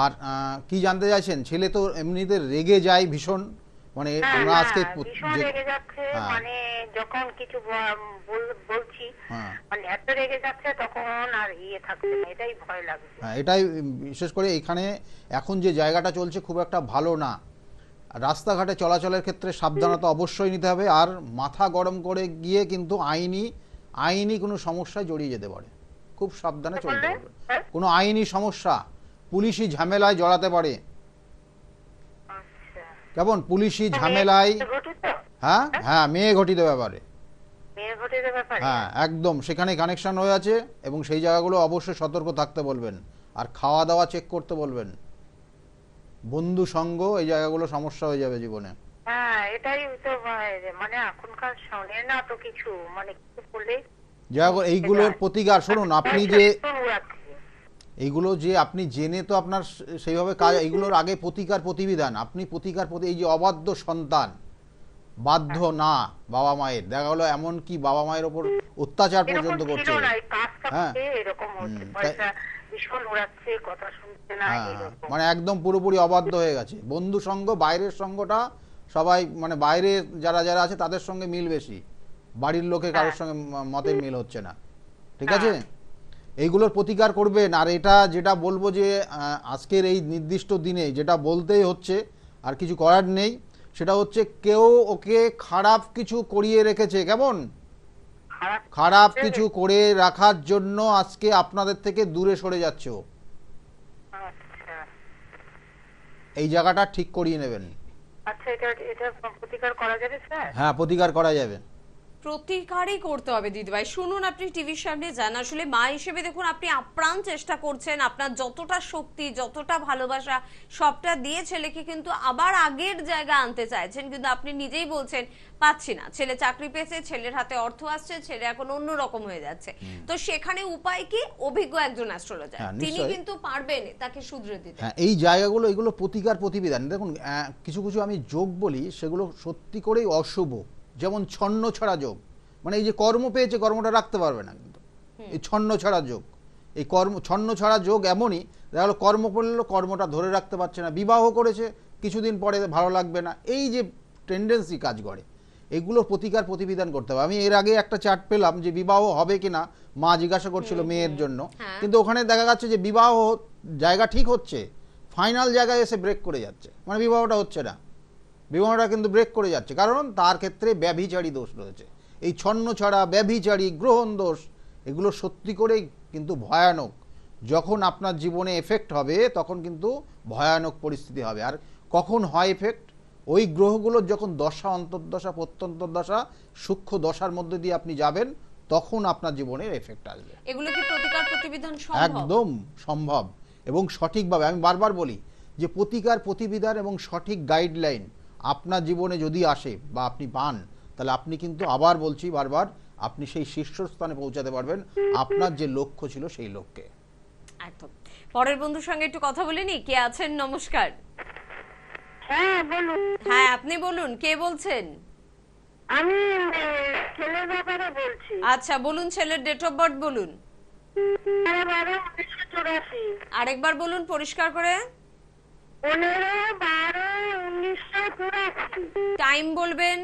আর কি জানতে চাইছেন? ছেলে তো এমনিতে রেগে যায় ভীষণ, মানে আমরা আজকে ভীষণ রেগে যাচ্ছে, মানে যখন কিছু বলছি মানে এত রেগে যাচ্ছে তখন আর থাকছে না, এটাই ভয় লাগছে। হ্যাঁ, এটাই বিশেষ করে এখানে এখন যে জায়গাটা চলছে খুব একটা ভালো না। রাস্তাঘাটে চলাচলের ক্ষেত্রে সাবধানতা অবশ্যই নিতে হবে। আর মাথা গরম করে গিয়ে কিন্তু আইনি কোনো সমস্যায় জড়িয়ে যেতে পারে। খুব সাবধানে চলতে হবে। কোনো আইনি সমস্যা, পুলিশি ঝামেলায় জড়াতে পারে। কেমন? পুলিশি ঝামেলায়। হ্যাঁ হ্যাঁ, মেয়ে ঘটিত ব্যাপারে। হ্যাঁ, একদম সেখানে কানেকশন হয়ে আছে এবং সেই জায়গাগুলো অবশ্যই সতর্ক থাকতে বলবেন। আর খাওয়া দাওয়া চেক করতে বলবেন। বন্ধু সঙ্গ, এই জায়গাগুলো সমস্যা হয়ে যাবে জীবনে। হ্যাঁ, এটাই তো মানে এখনকার শোনে না তো কিছু, মানে কিছু বলে যা হোক, এইগুলোর প্রতিকার শুনুন, আপনি যে উড়াচ্ছে। এইগুলো যে আপনি জেনে তো আপনার সেইভাবে কাজ, এইগুলোর আগে প্রতিকার প্রতিবিধান, আপনি প্রতিকার এই যে অবাধ্য সন্তান, বাধ্য না বাবা মায়ের, দেখা গেলো এমন কি বাবা মায়ের ওপর অত্যাচার পর্যন্ত করছে। হ্যাঁ, এরকম হচ্ছে, পয়সা ভীষণ উড়াচ্ছে, কথা শুনছে না, এরকম। মানে একদম পুরোপুরি অবাধ্য হয়ে গেছে। বন্ধু সঙ্গ, বাইরের সঙ্গটা সবাই মানে বাইরে যারা যারা আছে তাদের সঙ্গে মিল বেশি, বাড়ির লোকে কারোর সঙ্গে মতের মিল হচ্ছে না, ঠিক আছে? এইগুলোর প্রতিকার করবেন। আর এটা যেটা বলবো যে আজকের এই নির্দিষ্ট দিনে যেটা বলতেই হচ্ছে, আর কিছু করার নেই, সেটা হচ্ছে কেউ ওকে খারাপ কিছু করিয়ে রেখেছে, কেমন খারাপ কিছু করে রাখার জন্য আজকে আপনাদের থেকে দূরে সরে যাচ্ছে ও। আচ্ছা এই জায়গাটা ঠিক করিয়ে নেবেন। আচ্ছা, এটা প্রতিকার করা যাবে স্যার? হ্যাঁ, প্রতিকার করা যাবে। প্রতিকারই করতে হবে দিদিভাই। শুনুন, আপনি টিভির সামনে যান, আসলে মা হিসেবে দেখুন আপনি আপ্রাণ চেষ্টা করছেন, আপনার যতটা শক্তি যতটা ভালোবাসা সবটা দিয়ে ছেলেকে কিন্তু আবার আগের জায়গা আনতে চাইছেন, কিন্তু আপনি নিজেই বলছেন পাচ্ছি না। ছেলে চাকরি পেয়েছে, ছেলের হাতে অর্থ আসছে, ছেলে এখন অন্যরকম হয়ে যাচ্ছে। তো সেখানে উপায় কি? অভিজ্ঞ একজন অ্যাস্ট্রোলজার, তিনি কিন্তু পারবেন তাকে শুধরে দিতে। হ্যাঁ, এই জায়গাগুলো, এগুলো প্রতিকার প্রতিবিধান। দেখুন, কিছু কিছু আমি যোগ বলি সেগুলো সত্যি করেই অশুভ, যেমন ছন্ন ছড়া যোগ, মানে এই যে কর্ম পেয়েছে কর্মটা রাখতে পারবে না, কিন্তু এই ছন্ন ছড়া যোগ, এই ছন্ন ছড়া যোগ এমনই, দেখা গেলো কর্ম করলো, কর্মটা ধরে রাখতে পারছে না, বিবাহ করেছে কিছুদিন পরে ভালো লাগবে না, এই যে টেন্ডেন্সি কাজ করে, এগুলোর প্রতিকার প্রতিবিধান করতে হবে। আমি এর আগে একটা চার্ট পেলাম যে বিবাহ হবে কিনা, মা জিজ্ঞাসা করছিল মেয়ের জন্য, কিন্তু ওখানে দেখা যাচ্ছে যে বিবাহ জায়গা ঠিক হচ্ছে, ফাইনাল জায়গায় এসে ব্রেক করে যাচ্ছে, মানে বিবাহটা হচ্ছে না, বিবাহটা কিন্তু ব্রেক করে যাচ্ছে, কারণ তার ক্ষেত্রে ব্যভিচারী দোষ রয়েছে। এই ছন্ন ছড়া, ব্যভিচারী, গ্রহণ দোষ, এগুলো সত্যি করেই কিন্তু ভয়ানক। যখন আপনার জীবনে এফেক্ট হবে তখন কিন্তু ভয়ানক পরিস্থিতি হবে। আর কখন হয় এফেক্ট? ওই গ্রহগুলোর যখন দশা, অন্তর্দশা, প্রত্যন্তর্দশা, সূক্ষ্ম দশার মধ্যে দিয়ে আপনি যাবেন, তখন আপনার জীবনের এফেক্ট আসবে। এগুলো কি প্রতিকার প্রতিবিধান সম্ভব? একদম সম্ভব, এবং সঠিকভাবে। আমি বারবার বলি যে প্রতিকার প্রতিবিধান এবং সঠিক গাইডলাইন আপনার জীবনে যদি আসে বা আপনি পান, তাহলে আপনি কিন্তু, আবার বলছি বারবার, আপনি সেই শীর্ষস্থানে পৌঁছাতে পারবেন আপনার যে লক্ষ্য ছিল সেই লক্ষ্যে। একদম। পরের বন্ধুর সঙ্গে একটু কথা বলে নি। কে আছেন? নমস্কার। হ্যাঁ বলুন। হ্যাঁ, আপনি বলুন, কে বলছেন? আমি ছেলের ব্যাপারে বলছি। আচ্ছা বলুন, ছেলের ডেট অফ বার্থ বলুন। 1984। আরেকবার বলুন পরিষ্কার করে। 15/12/1984। টাইম বলবেন।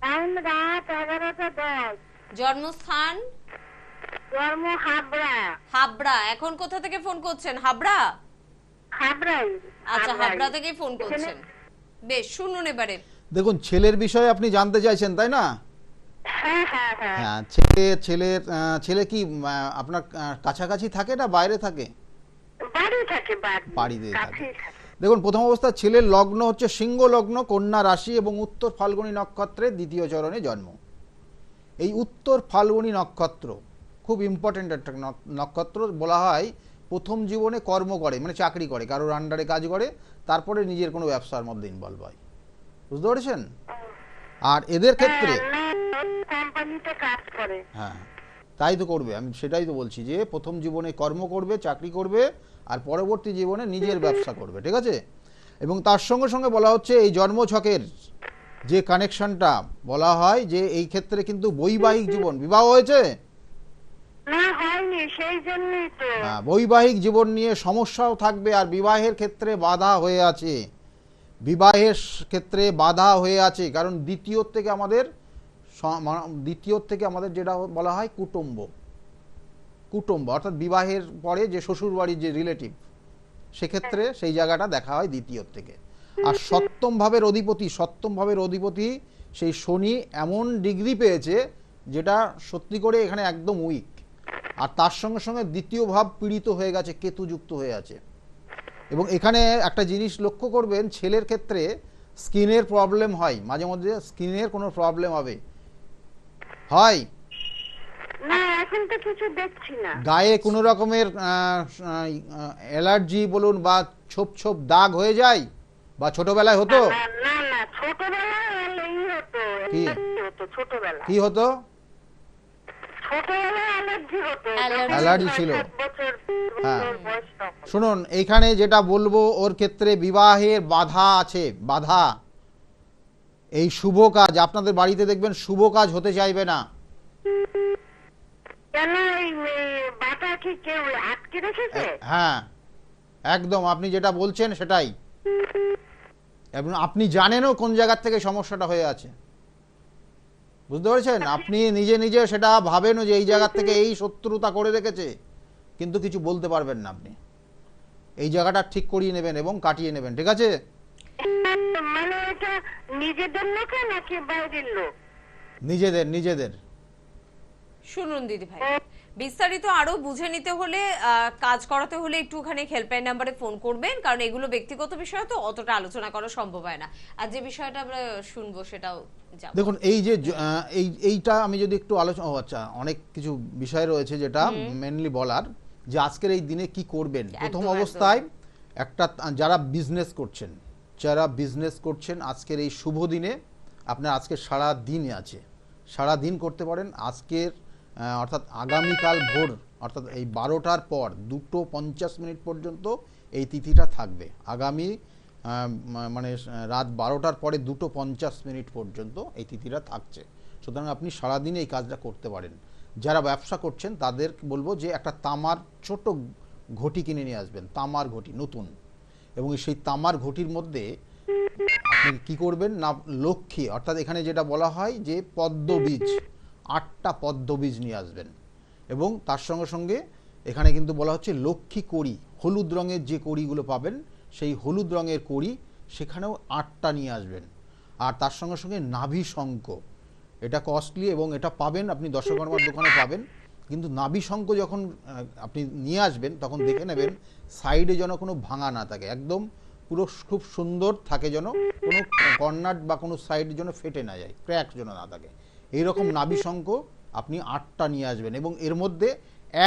টাইম রাত 11টা 10। জন্মস্থান? জন্ম হাবড়া। হাবড়া। এখন কোথা থেকে ফোন করছেন? হাবড়া? হাবড়াই। আচ্ছা, হাবড়া থেকে ফোন করছেন। বেশ, শুনুন এবারে। দেখুন, ছেলের বিষয়ে আপনি জানতে চাইছেন, তাই না? হ্যাঁ হ্যাঁ হ্যাঁ। হ্যাঁ, ছেলে কি আপনার কাছাকাছি থাকে না বাইরে থাকে? বাড়ি থাকে, বাড়িতে থাকে। কাছেই থাকে। দেখুন, প্রথম অবস্থা ছেলের লগ্ন হচ্ছে সিংহ লগ্ন, কন্যা রাশি এবং উত্তর ফাল্গুনী নক্ষত্রের দ্বিতীয় চরণে জন্ম। এই উত্তর ফাল্গুনী নক্ষত্র খুব ইম্পর্টেন্ট একটা নক্ষত্র। বলা হয় প্রথম জীবনে কর্ম করে, মানে চাকরি করে, কারোর আন্ডারে কাজ করে, তারপরে নিজের কোনো ব্যবসার মধ্যে ইনভলভ হয়। বুঝতে পেরেছেন? আর এদের ক্ষেত্রে কোম্পানিতে কাজ করে। হ্যাঁ, তাই তো করবে। আমি সেটাই তো বলছি যে প্রথম জীবনে কর্ম করবে, চাকরি করবে, আর পরবর্তী জীবনে নিজের ব্যবসা করবে, ঠিক আছে? এবং তার সঙ্গে সঙ্গে বলা হচ্ছে এই জন্মছকের যে কানেকশনটা বলা হয় যে এই ক্ষেত্রে কিন্তু বৈবাহিক জীবন, বিবাহ হয়েছে না, হয়নি, সেই জন্যই তো। হ্যাঁ, বৈবাহিক জীবন নিয়ে সমস্যাও থাকবে, আর বিবাহের ক্ষেত্রে বাধা হয়ে আছে, বিবাহের ক্ষেত্রে বাধা হয়ে আছে, কারণ দ্বিতীয় থেকে আমাদের যেটা বলা হয় কুটুম্ব, অর্থাৎ বিবাহের পরে যে শ্বশুর বাড়ির যে রিলেটিভ, সেক্ষেত্রে সেই জায়গাটা দেখা হয় দ্বিতীয় থেকে। আর সপ্তম ভাবের অধিপতি সেই শনি এমন ডিগ্রি পেয়েছে যেটা সত্যি করে এখানে একদম উইক। আর তার সঙ্গে সঙ্গে দ্বিতীয় ভাব পীড়িত হয়ে গেছে, কেতুযুক্ত হয়ে আছে। এবং এখানে একটা জিনিস লক্ষ্য করবেন, ছেলের ক্ষেত্রে স্কিনের প্রবলেম হয়, মাঝে মধ্যে স্কিনের কোনো প্রবলেম হবে, হয় না, এখন তো কিছু দেখছি না। গায়ে কোনো রকমের অ্যালার্জি বলুন বা ছোপ ছোপ দাগ হয়ে যায়, বা ছোটবেলায় হতো? না না, অ্যালার্জি হতো ছোটবেলায়। কি হতো? ছোটবেলায় অ্যালার্জি হতো, অ্যালার্জি ছিল। 7 বছর হ্যাঁ। বয়স তখন। শুনুন, এইখানে যেটা বলবো, ওর ক্ষেত্রে বিবাহের বাধা আছে, বাধা। এই শুভ কাজ আপনাদের বাড়িতে দেখবেন শুভ কাজ হতে চাইবে না। কেন এই বাটা কি কেউ আটকে রেখেছে? হ্যাঁ, একদম আপনি যেটা বলছেন সেটাই। এবং আপনি জানেনও কোন জায়গা থেকে সমস্যাটা হয়ে আছে, বুঝতে পেরেছেন? আপনি নিজে নিজে সেটা ভাবেন যে এই জায়গা থেকে এই শত্রুতা করে রেখেছে, কিন্তু কিছু বলতে পারবেন না। আপনি এই জায়গাটা ঠিক করিয়ে নেবেন এবং কাটিয়ে নেবেন, ঠিক আছে? মানে এটা নিজেদের লোক নাকি বাইরের লোক? নিজেদের, নিজেদের। শুনুন দিদি ভাই, বিস্তারিত আরো বুঝে নিতে হলে কাজ করাতে হলে একটুখানি হেল্পলাইন নাম্বারে ফোন করবেন, কারণ এগুলো ব্যক্তিগত বিষয় তো অতটা আলোচনা করা সম্ভব হয় না। আর যে বিষয়টা আমরা শুনবো সেটাও যাব। দেখুন, এই যে এইটা আমি যদি একটু আলোচনা, আচ্ছা, অনেক কিছু বিষয় রয়েছে যেটা মেনলি বলার, যে আজকের এই দিনে কি করবেন। প্রথম একদম, অবস্থায় একটা, যারা বিজনেস করছেন আজকের এই শুভ দিনে, আপনার আজকে সারা দিনে আছে, সারা দিন করতে পারেন। আজকের অর্থাৎ আগামীকাল ভোর, অর্থাৎ এই 12টার পর 2:50 পর্যন্ত এই তিথিটা থাকবে। আগামী মানে রাত 12টার পরে 2:50 পর্যন্ত এই তিথিটা থাকছে। সুতরাং আপনি সারাদিন এই কাজটা করতে পারেন। যারা ব্যবসা করছেন তাদের বলবো যে একটা তামার ছোট ঘটি কিনে নিয়ে আসবেন, তামার ঘটি নতুন, এবং সেই তামার ঘটির মধ্যে আপনি কি করবেন না, লক্ষ্মী, অর্থাৎ এখানে যেটা বলা হয় যে পদ্মবীজ, 8টা পদ্মবীজ নিয়ে আসবেন। এবং তার সঙ্গে সঙ্গে এখানে কিন্তু বলা হচ্ছে লক্ষ্মী কড়ি, হলুদ রঙের যে কড়িগুলো পাবেন, সেই হলুদ রঙের কড়ি সেখানেও 8টা নিয়ে আসবেন। আর তার সঙ্গে সঙ্গে নাভি শঙ্খ, এটা কস্টলি এবং এটা পাবেন আপনি দশকর্মার দোকানে পাবেন। কিন্তু নাভি শঙ্খ যখন আপনি নিয়ে আসবেন তখন দেখে নেবেন সাইডে যেন কোনো ভাঙা না থাকে, একদম পুরো খুব সুন্দর থাকে, যেন কোনো কর্নার বা কোনো সাইড যেন ফেটে না যায়, ক্র্যাক যেন না থাকে। এইরকম নাভি শঙ্খ আপনি 8টা নিয়ে আসবেন, এবং এর মধ্যে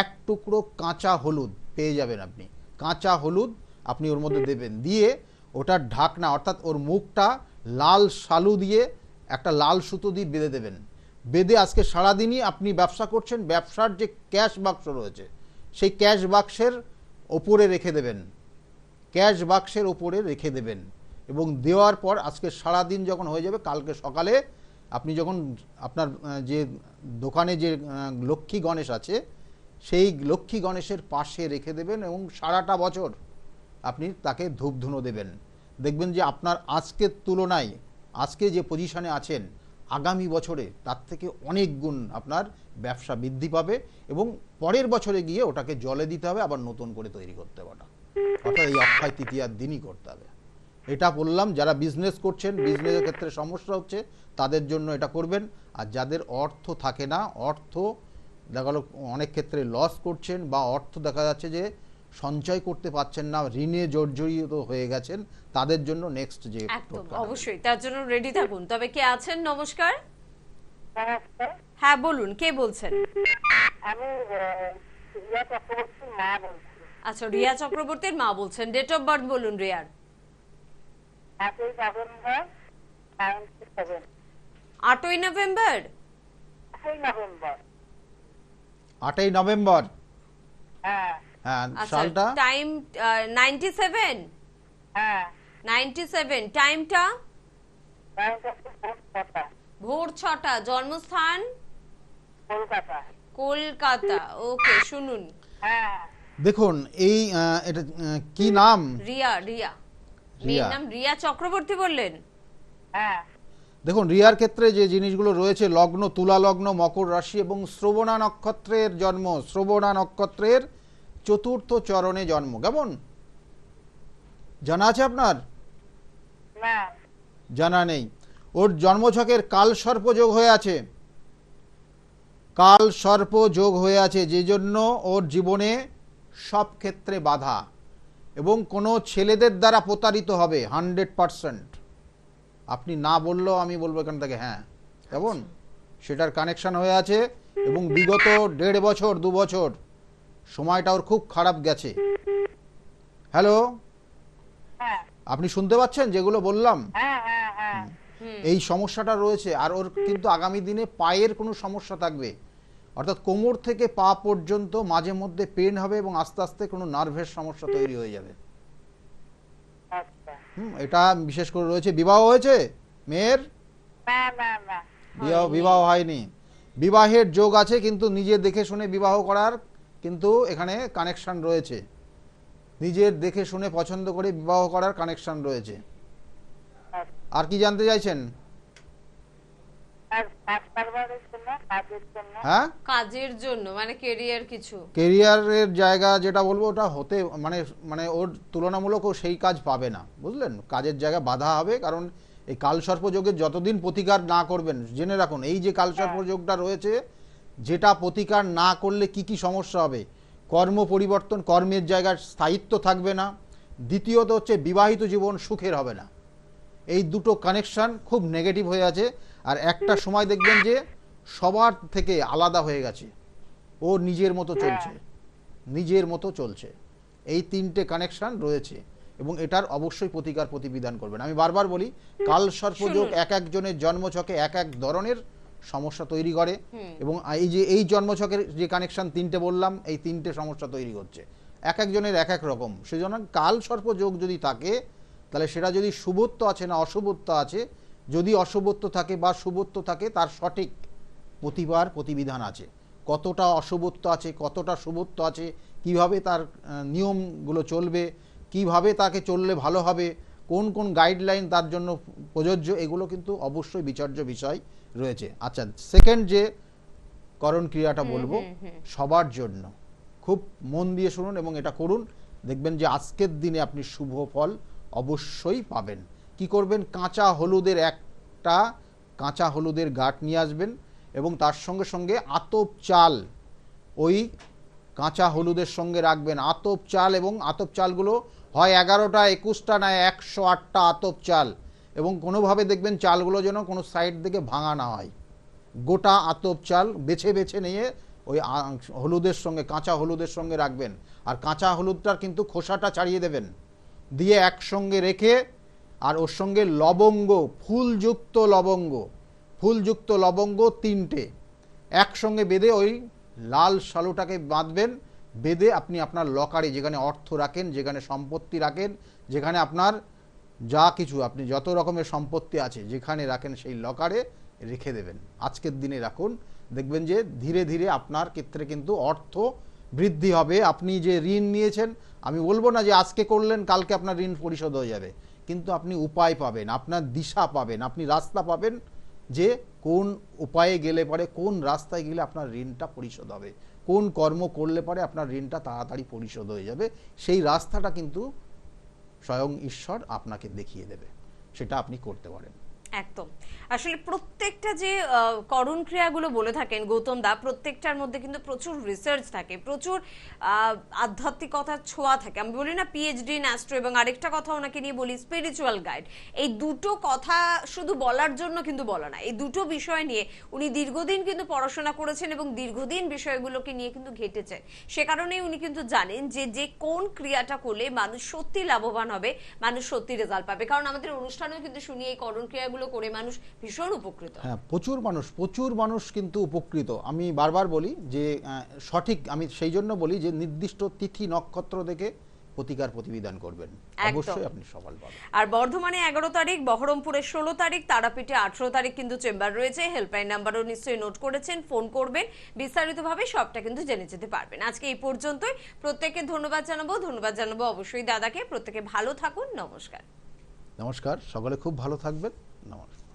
1 টুকরো কাঁচা হলুদ পেয়ে যাবেন আপনি। কাঁচা হলুদ আপনি ওর মধ্যে দেবেন, দিয়ে ওটার ঢাকনা, অর্থাৎ ওর মুখটা লাল শালু দিয়ে একটা লাল সুতো দিয়ে বেঁধে দেবেন। বেঁধে আজকে সারাদিনই আপনি ব্যবসা করছেন, ব্যবসার যে ক্যাশ বাক্স রয়েছে সেই ক্যাশ বাক্সের ওপরে রেখে দেবেন, ক্যাশ বাক্সের ওপরে রেখে দেবেন। এবং দেওয়ার পর আজকে সারাদিন যখন হয়ে যাবে, কালকে সকালে আপনি যখন আপনার যে দোকানে যে লক্ষ্মী গণেশ আছে সেই লক্ষ্মী গণেশের পাশে রেখে দেবেন, এবং সারাটা বছর আপনি তাকে ধূপ ধুনো দেবেন। দেখবেন যে আপনার আজকের তুলনায় আজকে যে পজিশনে আছেন, আগামী বছরে তার থেকে অনেক গুণ আপনার ব্যবসা বৃদ্ধি পাবে, এবং পরের বছরে গিয়ে ওটাকে জলে দিতে হবে, আবার নতুন করে তৈরি করতে হবে। অর্থাৎ এই অক্ষয় তৃতীয়ার দিনই করতে হবে। এটা বললাম, যারা বিজনেস করছেন, বিজনেসের ক্ষেত্রে সমস্যা হচ্ছে তাদের জন্য এটা করবেন। আর যাদের অর্থ থাকে না, অর্থ দেখা গেল অনেক ক্ষেত্রে লস করছেন, বা অর্থ দেখা যাচ্ছে যে সঞ্চয় করতে পারছেন না, ঋণে জর্জরিত হয়ে গেছেন, তাদের জন্য নেক্সট যে একদম অবশ্যই তার জন্য রেডি থাকুন। তবে কে আছেন? নমস্কার। হ্যাঁ বলুন, কে বলছেন? আমি রিয়া চক্রবর্তীর মা বলছি। আচ্ছা, রিয়া চক্রবর্তীর মা বলছেন। ডেট অফ বার্থ বলুন রিয়ার। 8ই নভেম্বর 97। 8ই নভেম্বর। 8ই নভেম্বর। হ্যাঁ হ্যাঁ, আচ্ছা, সালটা টাইম 97। হ্যাঁ 97, টাইমটা ভোর 6টা। জন্মস্থান কলকাতা। কলকাতা। ওকে, শুনুন। হ্যাঁ দেখুন, এই এটা কি নাম? রিয়া। রিয়া, মেয়ের নাম রিয়া চক্রবর্তী বললেন? হ্যাঁ। দেখুন, রিয়ার ক্ষেত্রে যে জিনিসগুলো রয়েছে, লগ্ন তুলা লগ্ন, মকর রাশি এবং শ্রবণা নক্ষত্রের জন্ম, শ্রবণা নক্ষত্রের 4র্থ চরণে জন্ম। কেমন জানা আছে আপনার? না জানা নেই। ওর জন্মছকের কাল সর্প যোগ হয়ে আছে, কাল সর্প যোগ হয়ে আছে, যে জন্য ওর জীবনে সব ক্ষেত্রে বাধা, এবং কোনো ছেলেদের দ্বারা প্রতারিত হবে 100%। আপনি না বললেও আমি বলবো এখান থেকে হ্যাঁ, কেমন সেটার কানেকশন হয়ে আছে। এবং বিগত 1.5 বছর 2 বছর সময়টা ওর খুব খারাপ গেছে। হ্যালো, হ্যাঁ আপনি শুনতে পাচ্ছেন যেগুলো বললাম? হ্যাঁ হ্যাঁ হ্যাঁ এই সমস্যাটা রয়েছে। আর ওর কিন্তু আগামী দিনে পায়ের কোনো সমস্যা থাকবে, অর্থাৎ কোমর থেকে পা পর্যন্ত মাঝে মধ্যে পেন হবে এবং আস্তে আস্তে কোনো নার্ভের সমস্যা তৈরি হয়ে যাবে। আচ্ছা। এটা বিশেষ করে রয়েছে। বিবাহ হয়েছে মেয়ের? না না না। বিবাহ হয়নি। বিবাহের যোগ আছে, কিন্তু নিজে দেখে শুনে বিবাহ করার কিন্তু এখানে কানেকশন রয়েছে। নিজের দেখে শুনে পছন্দ করে বিবাহ করার কানেকশন রয়েছে। আর কি জানতে চাইছেন? আর কাজ কারবারের জন্য, কাজের জন্য। হ্যাঁ, কাজের জন্য মানে কেরিয়ার কিছু। কেরিয়ারের জায়গা যেটা বলবো ওটা হতে মানে মানে ওর তুলনামূলক ও সেই কাজ পাবে না, বুঝলেন? কাজের জায়গা বাধা হবে, কারণ এই কালসর্প যোগের যতদিন প্রতিকার না করবেন, জেনে রাখুন এই যে কালসর্প যোগটা রয়েছে, যেটা প্রতিকার না করলে কি কি সমস্যা হবে। কর্ম পরিবর্তন, কর্মের জায়গার স্থায়িত্ব থাকবে না। দ্বিতীয়ত হচ্ছে বিবাহিত জীবন সুখের হবে না। এই দুটো কানেকশন খুব নেগেটিভ হয়ে আছে। আর একটা সময় দেখবেন যে সবার থেকে আলাদা হয়ে গেছে, ও নিজের মতো চলছে, নিজের মতো চলছে। এই তিনটে কানেকশন রয়েছে এবং এটার অবশ্যই প্রতিকার প্রতিবিধান করবেন। আমি বারবার বলি, কালসর্পযোগ এক একজনের জন্মছকে এক এক ধরনের সমস্যা তৈরি করে এবং এই জন্মছকের যে কানেকশন তিনটে বললাম, এই তিনটে সমস্যা তৈরি করছে, এক একজনের এক এক রকম। সেজন্য কালসর্পযোগ যদি থাকে, তাহলে সেটা যদি শুভত্ব আছে না অশুভত্ব আছে, যদি অশুভত্ব থাকে বা শুভত্ব থাকে, তার সঠিক প্রতিবিধান আছে। কতটা অশুভত্ব আছে, কতটা শুভত্ব আছে, কিভাবে তার নিয়মগুলো চলবে, কিভাবে তাকে চললে ভালো হবে, কোন কোন গাইডলাইন তার জন্য প্রযোজ্য, এগুলো কিন্তু অবশ্যই বিচার্য বিষয় রয়েছে। আচ্ছা, সেকেন্ড যে করণ ক্রিয়াটা বলবো সবার জন্য, খুব মন দিয়ে শুনুন এবং এটা করুন, দেখবেন যে আজকের দিনে আপনি শুভ ফল অবশ্যই পাবেন। কি করবেন? কাঁচা হলুদের গাঁট নিয়ে আসবেন এবং তার সঙ্গে সঙ্গে আতপ চাল ওই কাঁচা হলুদের সঙ্গে রাখবেন। আতপ চাল, এবং আতপ চালগুলো হয় 11টা 21টা না 108টা আতপ চাল, এবং কোনোভাবে দেখবেন চালগুলো যেন কোনো সাইড থেকে ভাঙা না হয়। গোটা আতপ চাল বেছে বেছে নিয়ে ওই হলুদের সঙ্গে, কাঁচা হলুদের সঙ্গে রাখবেন। আর কাঁচা হলুদটার কিন্তু খোসাটা ছাড়িয়ে দেবেন, দিয়ে একসঙ্গে রেখে, আর ওর সঙ্গে লবঙ্গ, ফুলযুক্ত লবঙ্গ 3টে একসঙ্গে বেঁধে ওই লাল শালুটাকে বাঁধবেন। বেঁধে আপনি আপনার লকারে, যেখানে অর্থ রাখেন, যেখানে সম্পত্তি রাখেন, যেখানে আপনার যা কিছু, আপনি যত রকমের সম্পত্তি আছে যেখানে রাখেন, সেই লকারে রেখে দেবেন। আজকের দিনে রাখুন, দেখবেন যে ধীরে ধীরে আপনার ক্ষেত্রে কিন্তু অর্থ বৃদ্ধি হবে। আপনি যে ঋণ নিয়েছেন, আমি বলবো না যে আজকে করলেন কালকে আপনার ঋণ পরিশোধ হয়ে যাবে, কিন্তু আপনি উপায় পাবেন, আপনার দিশা পাবেন, আপনি রাস্তা পাবেন যে কোন উপায়ে গেলে পরে, কোন রাস্তায় গেলে আপনার ঋণটা পরিশোধ হবে, কোন কর্ম করলে পরে আপনার ঋণটা তাড়াতাড়ি পরিশোধ হয়ে যাবে। সেই রাস্তাটা কিন্তু স্বয়ং ঈশ্বর আপনাকে দেখিয়ে দেবে, সেটা আপনি করতে পারেন। একদম। আসলে প্রত্যেকটা যে করণ ক্রিয়াগুলো বলে থাকেন গৌতম দা, প্রত্যেকটার মধ্যে কিন্তু প্রচুর রিসার্চ থাকে, প্রচুর আধ্যাত্মিকতার ছোঁয়া থাকে। আমি বলি না পিএইচডি ইন অ্যাস্ট্রো, এবং আরেকটা কথা ওনাকে নিয়ে বলি স্পিরিচুয়াল গাইড। এই দুটো কথা শুধু বলার জন্য কিন্তু বলা না, এই দুটো বিষয় নিয়ে উনি দীর্ঘদিন কিন্তু পড়াশোনা করেছেন এবং দীর্ঘদিন বিষয়গুলোকে নিয়ে কিন্তু ঘেটেছেন। সে কারণেই উনি কিন্তু জানেন যে কোন ক্রিয়াটা করলে মানুষ সত্যি লাভবান হবে, মানুষ সত্যি রেজাল্ট পাবে। কারণ আমাদের অনুষ্ঠানেও কিন্তু শুনি এই করণ ক্রিয়াগুলো করে মানুষ ভীষণ উপকৃত। হ্যাঁ, প্রচুর মানুষ কিন্তু উপকৃত। আমি বারবার বলি যে সঠিক, আমি সেই জন্য বলি যে নির্দিষ্ট তিথি নক্ষত্র দেখে প্রতিকার প্রতিবিধান করবেন, অবশ্যই আপনি সফল পাবেন। আর বর্ধমানে 11 তারিখ, বহরমপুরে 16 তারিখ, তারাপীঠে 18 তারিখ কিন্তু চেম্বার রয়েছে। হেল্পলাইন নাম্বারও নিশ্চয়ই নোট করেছেন, ফোন করবেন, বিস্তারিতভাবে সবটা কিন্তু জেনে যেতে পারবেন। আজকে এই পর্যন্তই। প্রত্যেককে ধন্যবাদ জানাবো অবশ্যই দাদাকে। প্রত্যেকে ভালো থাকুন। নমস্কার। নমস্কার, সকলে খুব ভালো থাকবেন। নমস্কার।